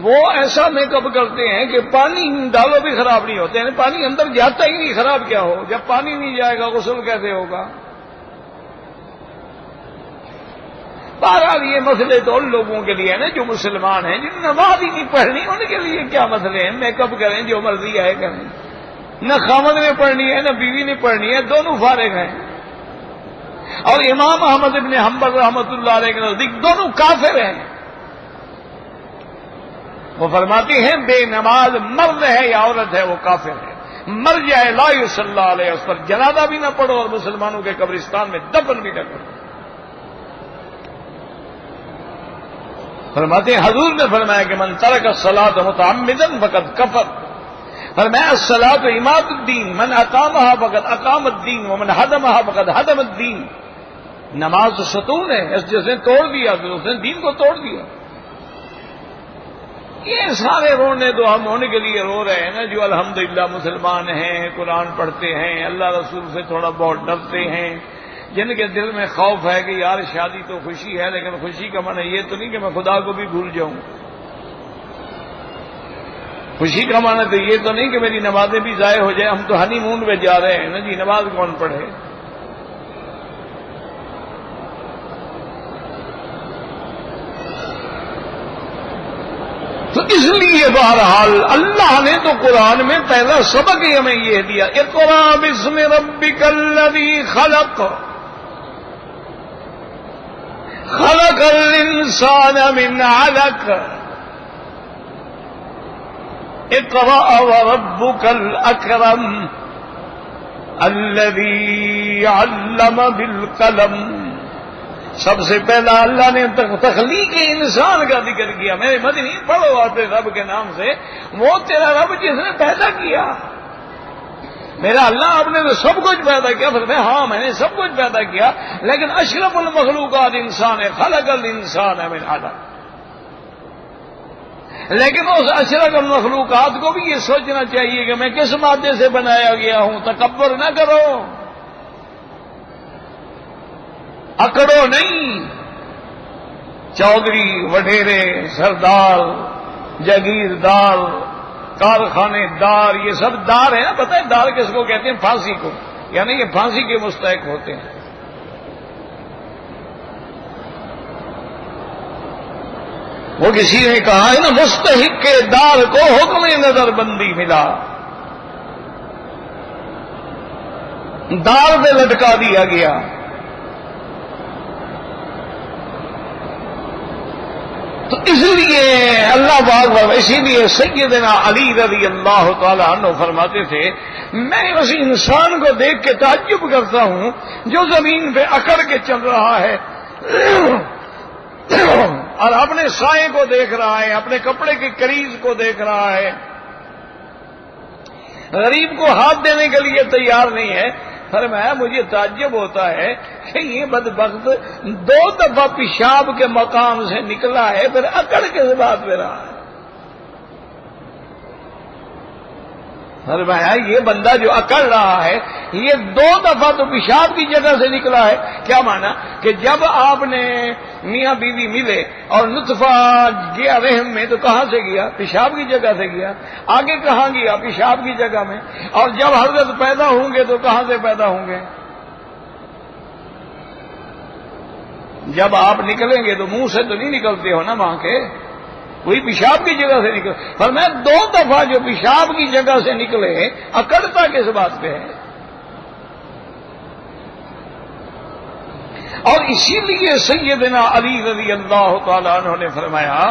وہ ایسا میک اپ کرتے ہیں کہ پانی ڈالو بھی خراب نہیں ہوتے، یعنی پانی اندر جاتا ہی نہیں، خراب کیا ہو؟ جب پانی نہیں جائے گا غسل کیسے ہوگا؟ بہرحال یہ مسئلے تو ان لوگوں کے لیے نا جو مسلمان ہیں، جن نماز ہی نہیں پڑھنی، ان کے لیے کیا مسئلے ہیں؟ میک اپ کریں، جو مرضی آئے کریں، نہ خامد نے پڑھنی ہے نہ بیوی نے پڑھنی ہے، دونوں فارغ ہیں۔ اور امام احمد ابن حنبل رحمۃ اللہ علیہ کے نزدیک دونوں کافر ہیں۔ وہ فرماتے ہیں بے نماز مرد ہے یا عورت ہے وہ کافر ہے، مر جائے لا یصلی علیہ، اس پر جنازہ بھی نہ پڑھو اور مسلمانوں کے قبرستان میں دفن بھی نہ کرو۔ فرماتے ہیں حضور نے فرمایا کہ من ترک الصلاۃ متعمدا فقد کفر، فرمایا الصلاۃ عماد الدین، من اقامها فقد اقام الدین ومن هدمها فقد هدم الدین۔ نماز تو ستون ہے، جس نے توڑ دیا تو اس نے دین کو توڑ دیا۔ یہ سارے رونے تو ہم ہونے کے لیے رو رہے ہیں نا، جو الحمدللہ مسلمان ہیں، قرآن پڑھتے ہیں، اللہ رسول سے تھوڑا بہت ڈرتے ہیں، جن کے دل میں خوف ہے کہ یار شادی تو خوشی ہے لیکن خوشی کا معنی یہ تو نہیں کہ میں خدا کو بھی بھول جاؤں، خوشی کا معنی تو یہ تو نہیں کہ میری نمازیں بھی ضائع ہو جائیں، ہم تو ہنی مون پہ جا رہے ہیں نا جی، نماز کون پڑھے؟ تو اس لیے بہرحال اللہ نے تو قرآن میں پہلا سبق ہی ہمیں یہ دیا، اقرأ باسم ربک الذی خلق، خلق الانسان من علق، اقرأ وربک الاکرم الذی علم بالقلم۔ سب سے پہلا اللہ نے تخلیق انسان کا ذکر کیا۔ میرے مدنی پڑھو اپنے رب کے نام سے، وہ تیرا رب جس نے پیدا کیا، میرا اللہ آپ نے تو سب کچھ پیدا کیا۔ پھر ہاں میں نے سب کچھ پیدا کیا، لیکن اشرف المخلوقات انسان ہے، خلق الانسان من علق۔ لیکن اس اشرف المخلوقات کو بھی یہ سوچنا چاہیے کہ میں کس مادے سے بنایا گیا ہوں، تکبر نہ کرو، اکڑو نہیں۔ چودھری، وڈیرے، سردار، جاگیردار، کارخانے دار، یہ سب دار ہیں نا، پتہ ہے دار کس کو کہتے ہیں؟ پھانسی کو، یعنی یہ پھانسی کے مستحق ہوتے ہیں۔ وہ کسی نے کہا ہے نا، مستحق کے دار کو حکم نظر بندی ملا، دار پہ لٹکا دیا گیا۔ تو اس لیے اللہ پاک، اسی لیے سیدنا علی رضی اللہ تعالی عنہ فرماتے تھے، میں اس انسان کو دیکھ کے تعجب کرتا ہوں جو زمین پہ اکڑ کے چل رہا ہے اور اپنے سائے کو دیکھ رہا ہے، اپنے کپڑے کی کریز کو دیکھ رہا ہے، غریب کو ہاتھ دینے کے لیے تیار نہیں ہے۔ فرمایا مجھے تعجب ہوتا ہے کہ یہ بدبخت 2 دفعہ پیشاب کے مقام سے نکلا ہے، پھر اکڑ کے بات پہ رہا ہے۔ فرمایا یہ بندہ جو اکڑ رہا ہے یہ 2 دفعہ تو پیشاب کی جگہ سے نکلا ہے. کیا مانا کہ جب آپ نے میاں بیوی ملے اور نطفہ گیا رحم میں تو کہاں سے گیا؟ پیشاب کی جگہ سے گیا. آگے کہاں گیا؟ پیشاب کی جگہ میں. اور جب حضرت پیدا ہوں گے تو کہاں سے پیدا ہوں گے؟ جب آپ نکلیں گے تو منہ سے تو نہیں نکلتے ہو نا ماں کے، وہی پیشاب کی جگہ سے نکل. پر میں 2 دفعہ جو پیشاب کی جگہ سے نکلے اکڑتا کس بات پہ ہے؟ اور اسی لیے سیدنا علی رضی اللہ تعالیٰ عنہ نے فرمایا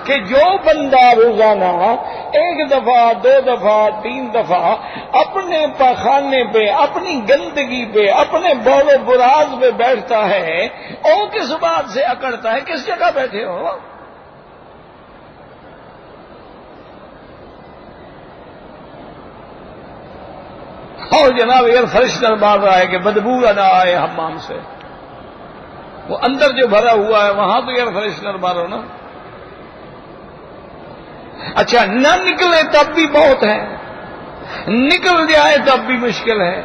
کہ جو بندہ روزانہ 1 دفعہ 2 دفعہ 3 دفعہ اپنے پاخانے پہ، اپنی گندگی پہ، اپنے بول و براز پہ بیٹھتا ہے، اور کس بات سے اکڑتا ہے؟ کس جگہ بیٹھے ہو؟ اور جناب ایئر فریشنر مار رہا ہے کہ بدبو نہ آئے حمام سے. وہ اندر جو بھرا ہوا ہے وہاں تو ایئر فریشنر مارو نا. اچھا نہ نکلے تب بھی بہت ہے، نکل جائے تب بھی مشکل ہے.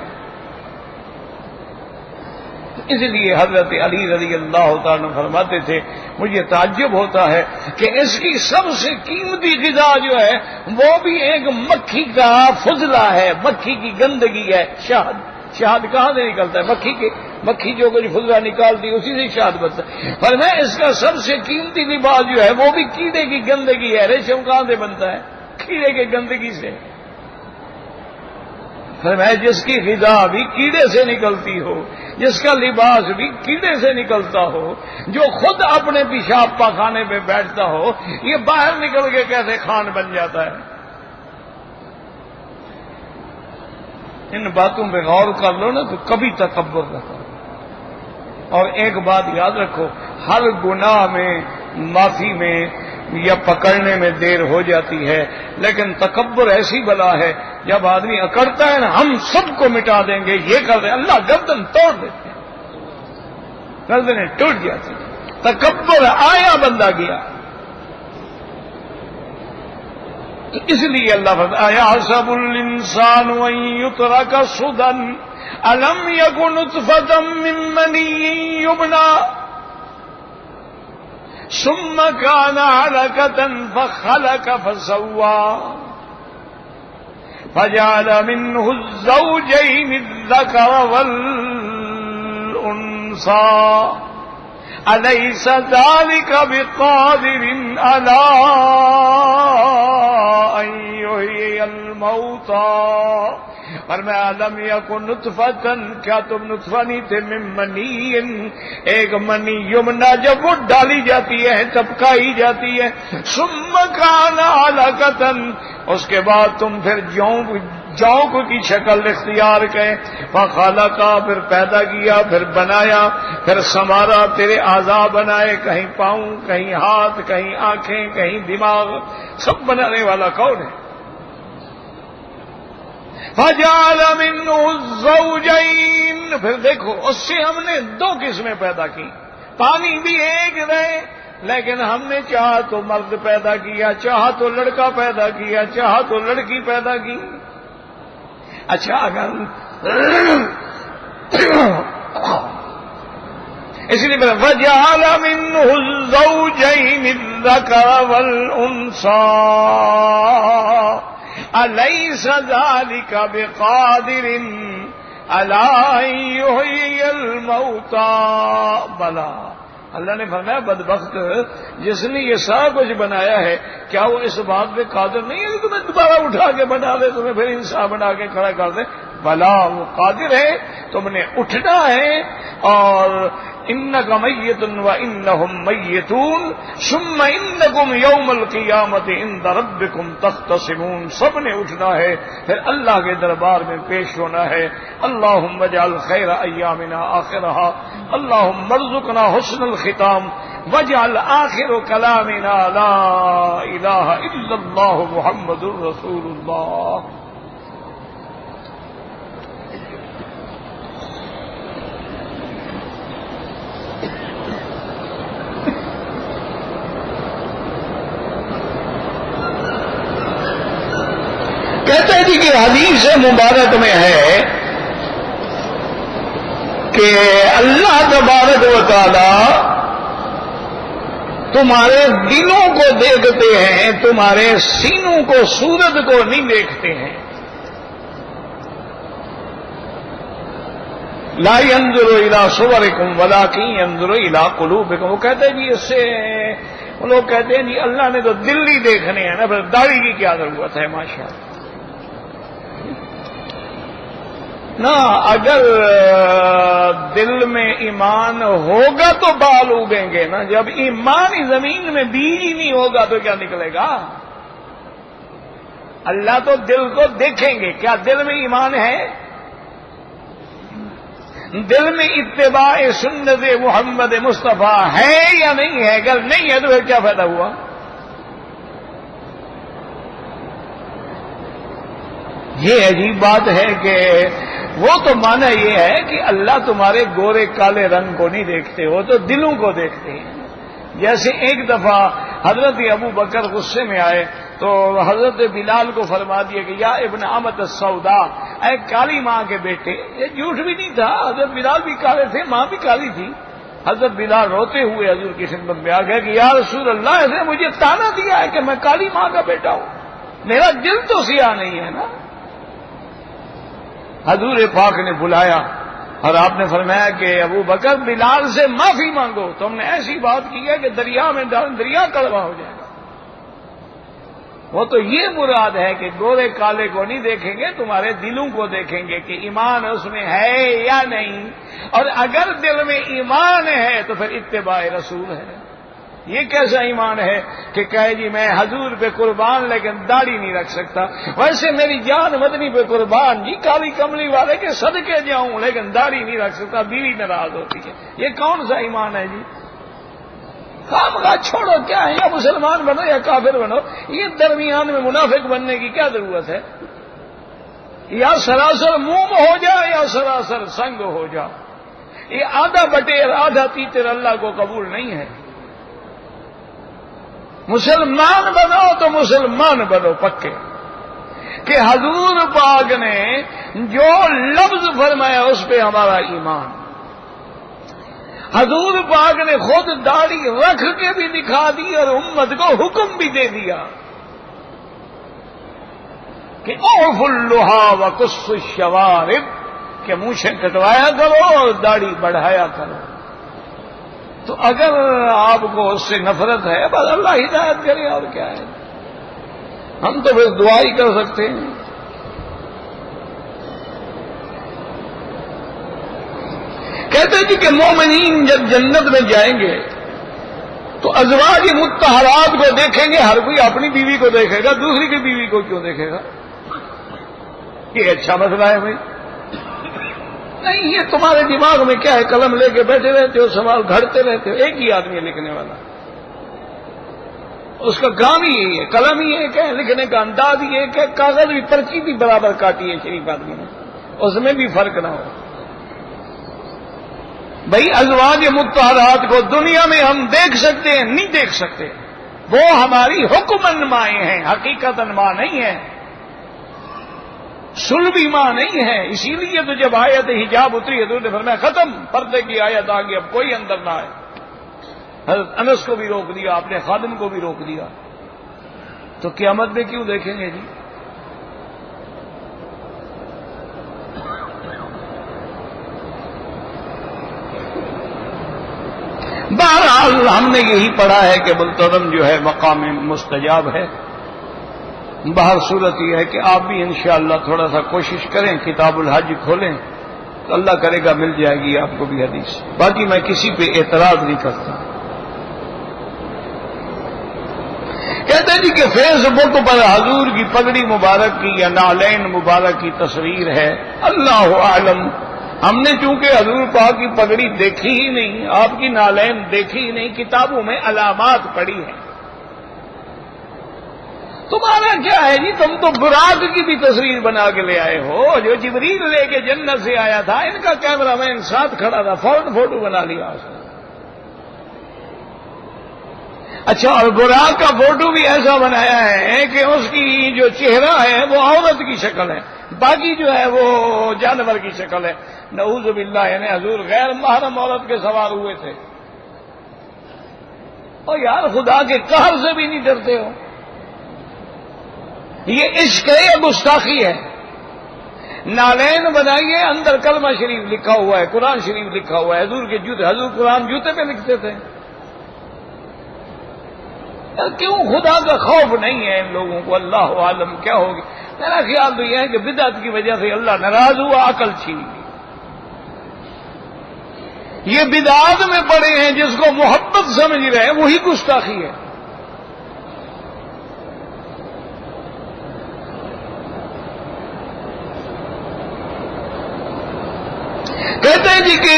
اس لیے حضرت علی رضی اللہ تعالیٰ فرماتے تھے مجھے تعجب ہوتا ہے کہ اس کی سب سے قیمتی غذا جو ہے وہ بھی ایک مکھی کا فضلہ ہے، مکھی کی گندگی ہے، شہد. شہد کہاں سے نکلتا ہے؟ مکھی جو کچھ فضلہ نکالتی اسی سے شہد بنتا ہے. پر میں اس کا سب سے قیمتی لباس جو ہے وہ بھی کیڑے کی گندگی ہے. ریشم کہاں سے بنتا ہے؟ کیڑے کی گندگی سے. فرمایا جس کی غذا بھی کیڑے سے نکلتی ہو، جس کا لباس بھی کیڑے سے نکلتا ہو، جو خود اپنے پیشاب پاخانے پہ بیٹھتا ہو، یہ باہر نکل کے کیسے خان بن جاتا ہے؟ ان باتوں پہ غور کر لو نا تو کبھی تکبر نہ کرو. اور ایک بات یاد رکھو، ہر گناہ میں معافی میں یا پکڑنے میں دیر ہو جاتی ہے، لیکن تکبر ایسی بلا ہے جب آدمی اکڑتا ہے نا ہم سب کو مٹا دیں گے یہ کر دیں، اللہ گردن توڑ دیتے ہیں، گردنیں ٹوٹ جاتی ہیں. تکبر آیا بندہ گیا. اس لیے اللہ فرمایا حسب الانسان ان یترک سدى الم یک نطفة من منی یمنی ثم كان علقة فخلق فسوى فجعل منه الزوجين الذكر والأنثى أليس ذلك بقادر على أن يحيي الموتى. فرمایا لم یکن نطفۃ، کیا تم نطفہ نہیں تھے؟ من منی، ایک منی یمنا جب وہ ڈالی جاتی ہے ٹپکائی جاتی ہے. ثم کان علقۃ، اس کے بعد تم پھر جونک کی شکل اختیار کریں. فخلقا، پھر پیدا کیا، پھر بنایا، پھر سنوارا، تیرے اعضاء بنائے، کہیں پاؤں، کہیں ہاتھ، کہیں آنکھیں، کہیں دماغ، سب بنانے والا کون ہے؟ فجعل منه الزوجين، پھر دیکھو اس سے ہم نے 2 قسمیں پیدا کی. پانی بھی ایک رہے لیکن ہم نے چاہا تو مرد پیدا کیا، چاہا تو لڑکا پیدا کیا، چاہا تو لڑکی پیدا کی. اچھا اگر اس لیے فجعل منه الزوجين الذكر والأنثى أليس ذلك بقادر على أن يحيي الموتى. بلا، اللہ نے فرمایا بدبخت جس نے یہ سارا کچھ بنایا ہے کیا وہ اس بات پہ قادر نہیں ہے کہ تمہیں دوبارہ اٹھا کے بنا دے، تمہیں پھر انسان بنا کے کھڑا کر دے؟ بلا، وہ قادر ہے. تم نے اٹھنا ہے، اور انک میت وانہم میتون ثم انکم یوم القیامت عند ربکم تختصمون. سب نے اٹھنا ہے، پھر اللہ کے دربار میں پیش ہونا ہے. اللہم اجعل خیر ایامنا آخرہا، اللہم ارزقنا حسن الختام، واجعل آخر کلامنا لا الہ الا اللہ محمد رسول اللہ. کہتے ہیں جی کہ حدیث مبارک میں ہے کہ اللہ تبارک و تعالی تمہارے دلوں کو دیکھتے ہیں، تمہارے سینوں کو، سورج کو نہیں دیکھتے ہیں۔ لا ينظر الى صورکم ولکن ينظر الى قلوبکم۔ وہ کہتے ہیں جی اس سے وہ لوگ کہتے ہیں جی اللہ نے تو دل ہی دیکھنے ہیں نا، پھر داڑھی کی کیا ضرورت ہے؟ ماشاءاللہ نا، اگر دل میں ایمان ہوگا تو بال اگیں گے نا، جب ایمان ہی زمین میں بیج ہی نہیں ہوگا تو کیا نکلے گا؟ اللہ تو دل کو دیکھیں گے، کیا دل میں ایمان ہے؟ دل میں اتباع سنت محمد مصطفیٰ ہے یا نہیں ہے؟ اگر نہیں ہے تو پھر کیا فائدہ ہوا؟ یہ عجیب بات ہے کہ وہ تو مانا یہ ہے کہ اللہ تمہارے گورے کالے رنگ کو نہیں دیکھتے، وہ تو دلوں کو دیکھتے ہیں۔ جیسے ایک دفعہ حضرت ابو بکر غصے میں آئے تو حضرت بلال کو فرما دیا کہ یا ابن امۃ السودا، اے کالی ماں کے بیٹے۔ یہ جھوٹ بھی نہیں تھا، حضرت بلال بھی کالے تھے، ماں بھی کالی تھی۔ حضرت بلال روتے ہوئے حضور کی خدمت میں آ گئے کہ یا رسول اللہ، ایسے مجھے تانا دیا ہے کہ میں کالی ماں کا بیٹا ہوں، میرا دل تو سیاہ نہیں ہے نا۔ حضور پاک نے بلایا اور آپ نے فرمایا کہ ابو بکر بلال سے معافی مانگو، تم نے ایسی بات کی ہے کہ دریا میں ڈال دریا کڑوا ہو جائے گا۔ وہ تو یہ مراد ہے کہ گورے کالے کو نہیں دیکھیں گے، تمہارے دلوں کو دیکھیں گے کہ ایمان اس میں ہے یا نہیں، اور اگر دل میں ایمان ہے تو پھر اتباع رسول ہے۔ یہ کیسا ایمان ہے کہ کہے جی میں حضور پہ قربان لیکن داڑھی نہیں رکھ سکتا، ویسے میری جان مدنی پہ قربان جی کالی کملی والے کے صدقے جاؤں لیکن داڑھی نہیں رکھ سکتا، بیوی ناراض ہوتی ہے۔ یہ کون سا ایمان ہے جی؟ کام کاج چھوڑو، کیا ہے، یا مسلمان بنو یا کافر بنو، یہ درمیان میں منافق بننے کی کیا ضرورت ہے؟ یا سراسر موم ہو جا یا سراسر سنگ ہو جا، یہ آدھا بٹیر آدھا تیتر اللہ کو قبول نہیں ہے۔ مسلمان بنو تو مسلمان بنو پکے، کہ حضور پاک نے جو لفظ فرمایا اس پہ ہمارا ایمان۔ حضور پاک نے خود داڑھی رکھ کے بھی دکھا دی اور امت کو حکم بھی دے دیا کہ اوف اللحا وقص الشوارب، کہ مونچھیں کٹوایا کرو اور داڑھی بڑھایا کرو۔ تو اگر آپ کو اس سے نفرت ہے بس اللہ ہدایت کرے، اور کیا ہے، ہم تو بس دعا ہی کر سکتے ہیں۔ کہتے ہیں جی کہ مومنین جب جنت میں جائیں گے تو ازواج مطہرات کو دیکھیں گے، ہر کوئی اپنی بیوی کو دیکھے گا، دوسری کی بیوی کو کیوں دیکھے گا؟ یہ اچھا مسئلہ ہے بھائی؟ نہیں، یہ تمہارے دماغ میں کیا ہے، قلم لے کے بیٹھے رہتے ہو، سوال گھڑتے رہتے ہو۔ ایک ہی آدمی ہے لکھنے والا، اس کا کام ہی یہی ہے، قلم ہی ایک ہے، لکھنے کا انداز ہی ایک ہے، کاغذ بھی پرچی بھی برابر کاٹی ہے شریف آدمی نے، اس میں بھی فرق نہ ہو۔ بھائی ازواج مطہرات کو دنیا میں ہم دیکھ سکتے ہیں؟ نہیں دیکھ سکتے، وہ ہماری حکمن مائیں ہیں، حقیقتاً ماں نہیں ہے، سلبی ماں نہیں ہے۔ اسی لیے تو جب آیت حجاب اتری حضور نے فرمایا ختم، پردے کی آیت آ گئی، اب کوئی اندر نہ آئے۔ حضرت انس کو بھی روک دیا، اپنے خادم کو بھی روک دیا۔ تو قیامت میں کیوں دیکھیں گے جی؟ بہرحال ہم نے یہی پڑھا ہے کہ ملتزم جو ہے مقام مستجاب ہے۔ باہر صورت یہ ہے کہ آپ بھی انشاءاللہ تھوڑا سا کوشش کریں، کتاب الحج کھولیں تو اللہ کرے گا مل جائے گی آپ کو بھی حدیث۔ باقی میں کسی پہ اعتراض نہیں کرتا۔ کہتے ہیں جی کہ فیس بک پر حضور کی پگڑی مبارک کی یا نالین مبارک کی تصویر ہے، اللہ عالم۔ ہم نے چونکہ حضور پاک کی پگڑی دیکھی ہی نہیں، آپ کی نالین دیکھی ہی نہیں، کتابوں میں علامات پڑھی ہیں۔ تمہارا کیا ہے جی، تم تو براق کی بھی تصویر بنا کے لے آئے ہو، جو جبریل لے کے جنت سے آیا تھا، ان کا کیمرہ مین ساتھ کھڑا تھا، فوراً فوٹو بنا لیا اس نے۔ اچھا، اور براق کا فوٹو بھی ایسا بنایا ہے کہ اس کی جو چہرہ ہے وہ عورت کی شکل ہے، باقی جو ہے وہ جانور کی شکل ہے. نعوذ باللہ. یعنی حضور غیر محرم عورت کے سوار ہوئے تھے. اور یار خدا کے قہر سے بھی نہیں ڈرتے ہو. یہ عشق ہے یا گستاخی ہے؟ نالین بنائیے، اندر کلمہ شریف لکھا ہوا ہے، قرآن شریف لکھا ہوا ہے. حضور کے جوتے، حضور قرآن جوتے پہ لکھتے تھے. کیوں خدا کا خوف نہیں ہے ان لوگوں کو؟ اللہ عالم کیا ہوگی. میرا خیال تو یہ ہے کہ بدعت کی وجہ سے اللہ ناراض ہوا، عقل چھین لی. یہ بدعات میں پڑے ہیں، جس کو محبت سمجھ رہے ہیں وہی گستاخی ہے. کہتے ہیں جی کہ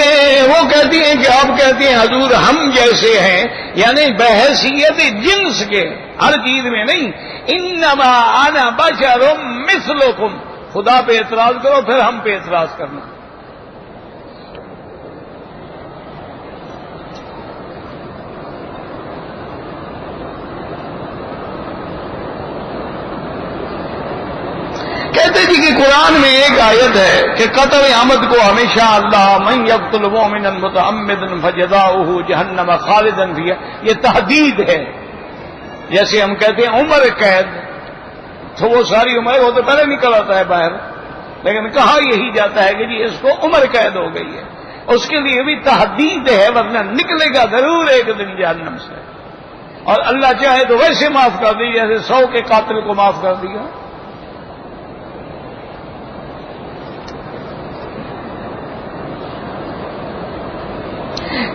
وہ کہتی ہیں کہ آپ کہتی ہیں حضور ہم جیسے ہیں، یعنی بحیثیت جنس کے، ہر چیز میں نہیں. انما انا بشر مثلکم. خدا پہ اعتراض کرو پھر ہم پہ اعتراض کرنا. کہتے جی کہ قرآن میں ایک آیت ہے کہ قتل عمد کو ہمیشہ اللہ من یقتل مؤمنا متعمدا فجزاؤہ جہنم خالدا فیہا، یہ تحدید ہے. جیسے ہم کہتے ہیں عمر قید، تو وہ ساری عمر وہ تو پہلے نکل آتا ہے باہر، لیکن کہا یہی جاتا ہے کہ جی اس کو عمر قید ہو گئی ہے. اس کے لیے بھی تحدید ہے، ورنہ نکلے گا ضرور ایک دن جہنم سے. اور اللہ چاہے تو ویسے معاف کر دی جیسے 100 کے قاتل کو معاف کر دیا.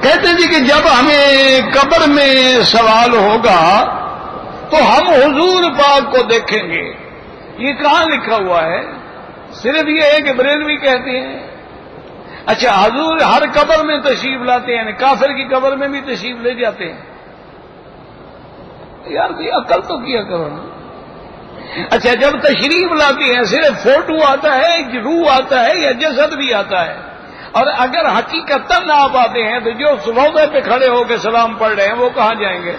کہتے جی کہ جب ہمیں قبر میں سوال ہوگا تو ہم حضور پاک کو دیکھیں گے. یہ کہاں لکھا ہوا ہے؟ صرف یہ ہے کہ بریلوی کہتے ہیں. اچھا، حضور ہر قبر میں تشریف لاتے ہیں، کافر کی قبر میں بھی تشریف لے جاتے ہیں. یار کوئی عقل تو کیا کرو نا. اچھا، جب تشریف لاتے ہیں صرف فوٹو آتا ہے، روح آتا ہے، یا جسد بھی آتا ہے؟ اور اگر حقیقتاً آپ آتے ہیں تو جو سبوے پہ کھڑے ہو کے سلام پڑھ رہے ہیں وہ کہاں جائیں گے؟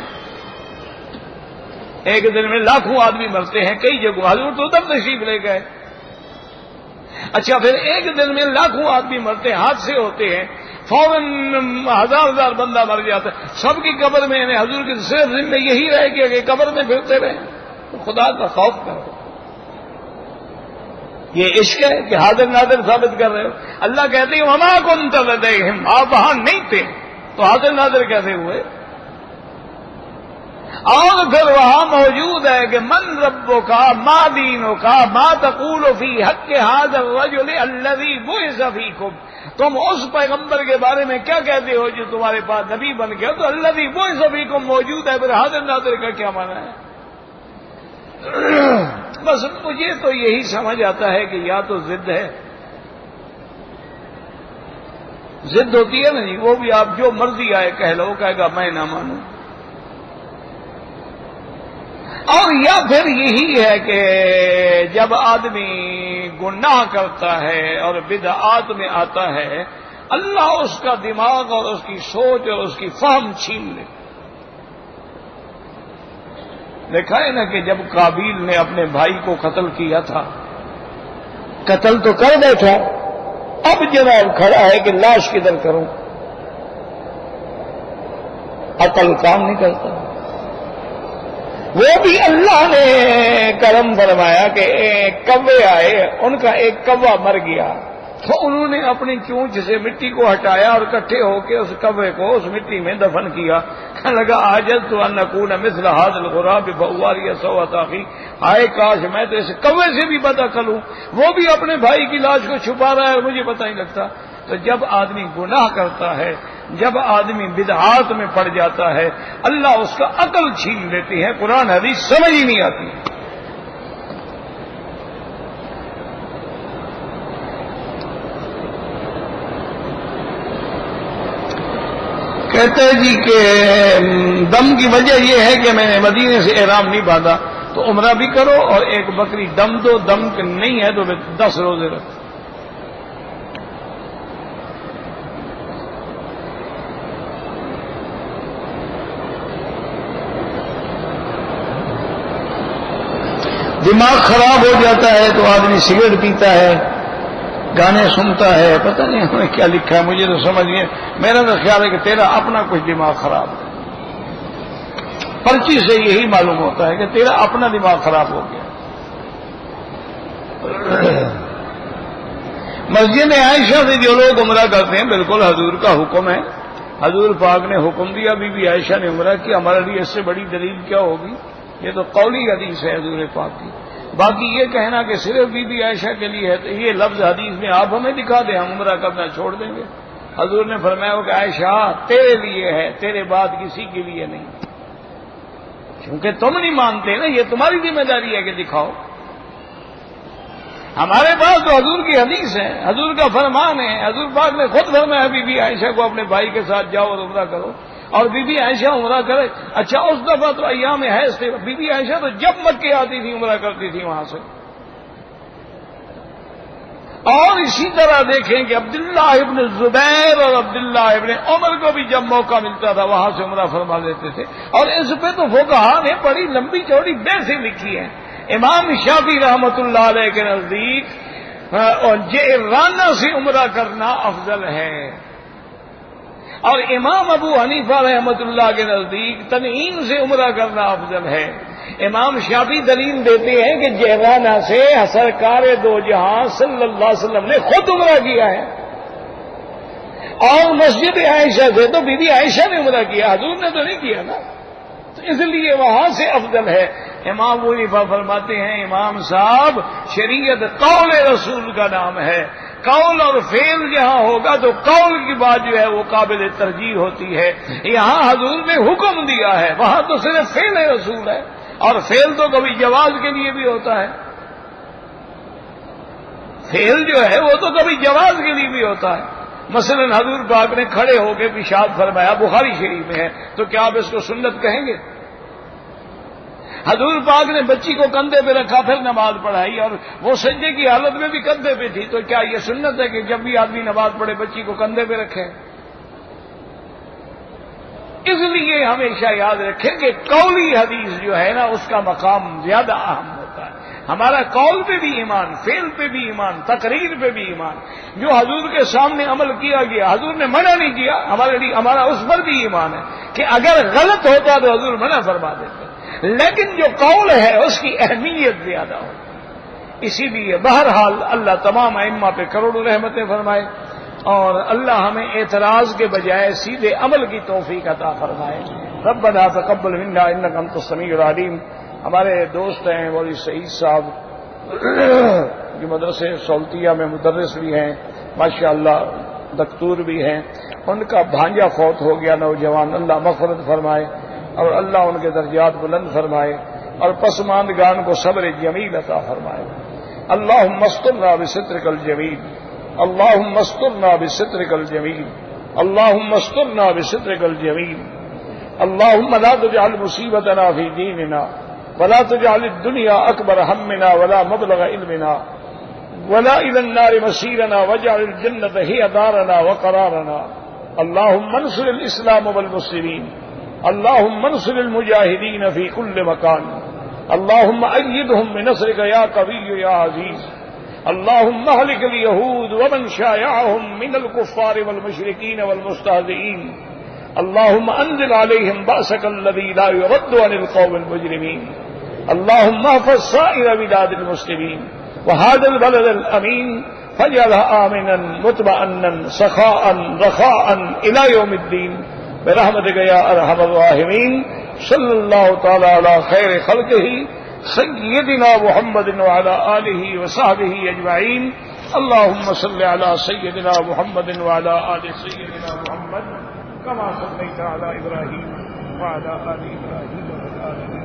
ایک دن میں لاکھوں آدمی مرتے ہیں کئی جگہوں، حضور تو ادھر تشریف لے گئے. اچھا، پھر ایک دن میں لاکھوں آدمی مرتے ہیں، حادثے ہوتے ہیں، فوراً 1000 بندہ مر جاتا ہے. سب کی قبر میں یعنی حضور کی صرف ذمہ یہی رہے گی کہ قبر میں پھرتے رہیں. تو خدا کا خوف کرو. یہ عشق ہے کہ حاضر ناظر ثابت کر رہے ہو. اللہ کہتے ہیں وما کنت لدیہم، آپ وہاں نہیں تھے تو حاضر ناظر کیسے ہوئے؟ اور پھر وہاں موجود ہے کہ من ربک ما دینک ما تقول فی حق ھذا الرجل الذی بعث فیکم. تم اس پیغمبر کے بارے میں کیا کہتے ہو جو تمہارے پاس نبی بن گیا؟ تو الذی بعث فیکم موجود ہے، پھر حاضر ناظر کا کیا معنی ہے؟ بس مجھے تو یہی سمجھ آتا ہے کہ یا تو ضد ہے، ضد ہوتی ہے نا جی، وہ بھی آپ جو مرضی آئے کہہ لو، کہے گا میں نہ مانوں. اور یا پھر یہی ہے کہ جب آدمی گناہ کرتا ہے اور بدعات میں آتا ہے، اللہ اس کا دماغ اور اس کی سوچ اور اس کی فہم چھین لے. دیکھا ہے نا کہ جب قابیل نے اپنے بھائی کو قتل کیا تھا، قتل تو کر بیٹھا، اب جناب کھڑا ہے کہ لاش کدھر کروں. عقل کام نہیں کرتا. وہ بھی اللہ نے کرم فرمایا کہ ایک کوے آئے، ان کا ایک کوا مر گیا تو انہوں نے اپنی چونچ سے مٹی کو ہٹایا اور اکٹھے ہو کے اس کوے کو اس مٹی میں دفن کیا. کہنے لگا عاجزت ان اکون مثل هذا الغراب فاواری سوءة اخی، ہائے کاش میں تو اس کوے سے بھی بدعقل ہوں، وہ بھی اپنے بھائی کی لاش کو چھپا رہا ہے اور مجھے پتہ نہیں لگتا. تو جب آدمی گناہ کرتا ہے، جب آدمی بدعات میں پڑ جاتا ہے، اللہ اس کا عقل چھین لیتی ہے. قرآن حدیث سمجھ ہی نہیں آتی. کہتے ہیں جی کہ دم کی وجہ یہ ہے کہ میں نے مدینے سے احرام نہیں باندھا، تو عمرہ بھی کرو اور ایک بکری دم دو، دم نہیں ہے تو 10 روزے رکھو. دماغ خراب ہو جاتا ہے تو آدمی سگریٹ پیتا ہے، گانے سنتا ہے، پتہ نہیں ہمیں کیا لکھا ہے، مجھے تو سمجھ گئے. میرا تو خیال ہے کہ تیرا اپنا کچھ دماغ خراب ہے. پرچی سے یہی معلوم ہوتا ہے کہ تیرا اپنا دماغ خراب ہو گیا. مسجد عائشہ سے جو لوگ عمرہ کرتے ہیں، بالکل حضور کا حکم ہے. حضور پاک نے حکم دیا، بی بی عائشہ نے عمرہ کیا. ہمارے لیے اس سے بڑی دلیل کیا ہوگی؟ یہ تو قولی حدیث ہے حضور پاک کی. باقی یہ کہنا کہ صرف بی بی عائشہ کے لیے ہے، تو یہ لفظ حدیث میں آپ ہمیں دکھا دیں، ہم عمرہ کرنا چھوڑ دیں گے. حضور نے فرمایا کہ عائشہ تیرے لیے ہے، تیرے بعد کسی کے لیے نہیں، کیونکہ تم نہیں مانتے نا، یہ تمہاری ذمہ داری ہے کہ دکھاؤ. ہمارے پاس تو حضور کی حدیث ہے، حضور کا فرمان ہے. حضور پاک نے خود فرمایا بی بی عائشہ کو اپنے بھائی کے ساتھ جاؤ اور عمرہ کرو، اور بی بی عائشہ عمرہ کرے. اچھا اس دفعہ تو ایام حیض تھے، بی بی عائشہ تو جب مکے آتی تھی عمرہ کرتی تھی وہاں سے. اور اسی طرح دیکھیں کہ عبداللہ ابن زبیر اور عبداللہ ابن عمر کو بھی جب موقع ملتا تھا وہاں سے عمرہ فرما لیتے تھے. اور اس پہ تو فقہا نے بڑی لمبی چوڑی بحثیں لکھی ہیں. امام شافعی رحمۃ اللہ علیہ کے نزدیک جعرانہ سے عمرہ کرنا افضل ہے، اور امام ابو حنیفہ رحمۃ اللہ کے نزدیک تنعیم سے عمرہ کرنا افضل ہے. امام شافعی دلیل دیتے ہیں کہ جعرانہ سے سرکار دو جہاں صلی اللہ علیہ وسلم نے خود عمرہ کیا ہے، اور مسجد عائشہ سے تو بی بی عائشہ نے عمرہ کیا، حضور نے تو نہیں کیا نا، تو اس لیے وہاں سے افضل ہے. امام ابو حنیفہ فرماتے ہیں امام صاحب شریعت قول رسول کا نام ہے، قول اور فعل جہاں ہوگا تو قول کی بات جو ہے وہ قابل ترجیح ہوتی ہے. یہاں حضور نے حکم دیا ہے، وہاں تو صرف فعل رسول ہے، اور فعل تو کبھی جواز کے لیے بھی ہوتا ہے. فعل جو ہے وہ تو کبھی جواز کے لیے بھی ہوتا ہے. مثلا حضور پاک نے کھڑے ہو کے پیشاب فرمایا، بخاری شریف میں ہے، تو کیا آپ اس کو سنت کہیں گے؟ حضور پاک نے بچی کو کندھے پہ رکھا پھر نماز پڑھائی، اور وہ سجدے کی حالت میں بھی کندھے پہ تھی، تو کیا یہ سنت ہے کہ جب بھی آدمی نماز پڑھے بچی کو کندھے پہ رکھے؟ اس لیے ہمیشہ یاد رکھیں کہ قولی حدیث جو ہے نا اس کا مقام زیادہ اہم ہوتا ہے. ہمارا قول پہ بھی ایمان، فعل پہ بھی ایمان، تقریر پہ بھی ایمان. جو حضور کے سامنے عمل کیا گیا، حضور نے منع نہیں کیا، ہمارے لیے ہمارا اس پر بھی ایمان ہے کہ اگر غلط ہوتا تو حضور منع فرما دیتے، لیکن جو قول ہے اس کی اہمیت زیادہ ہو. اسی لیے بہرحال اللہ تمام ائمہ پہ کروڑوں رحمتیں فرمائے، اور اللہ ہمیں اعتراض کے بجائے سیدھے عمل کی توفیق عطا فرمائے. ربنا تقبل منا انک انت السمیع العلیم. ہمارے دوست ہیں مولوی سعید صاحب جو مدرسے سولتیہ میں مدرس بھی ہیں، ماشاءاللہ دکتور بھی ہیں، ان کا بھانجا فوت ہو گیا نوجوان. اللہ مغفرت فرمائے اور اللہ ان کے درجات بلند فرمائے، اور پسماندگان کو صبر جمیل عطا فرمائے. اللہم استرنا بسترک الجمیل، اللہم استرنا بسترک الجمیل، اللہم استرنا بسترک الجمیل. اللہم لا تجعل مصیبتنا فی دیننا ولا تجعل الدنیا اکبر ہمنا ولا مبلغ علمنا ولا الى النار مسیرنا واجعل الجنة ہی دارنا وقرارنا. اللہم انصر الاسلام والمسلمین، اللہم انصر المجاہدین فی کل مکان، اللہم ایدہم بنصرک یا قوی یا عزیز. اللہم اہلک الیہود ومن شایعہم من الکفار والمشرکین والمستہزئین. اللہم انزل علیہم بأسک الذی لا یرد عن القوم المجرمین. اللہم احفظ سائر بلاد المسلمین وهذا البلد الامین فاجعلہ آمنا مطمئنا سخاء رخاء الى یوم الدین برحمتک یا ارحم الراحمین. صلی اللہ تعالی علی خیر خلقہ سیدنا محمد وعلی آلہ وصحبہ اجمعین. اللہم صل علی سیدنا محمد وعلی آل سیدنا محمد كما صليت على إبراهيم وعلى آل إبراهيم في العالمين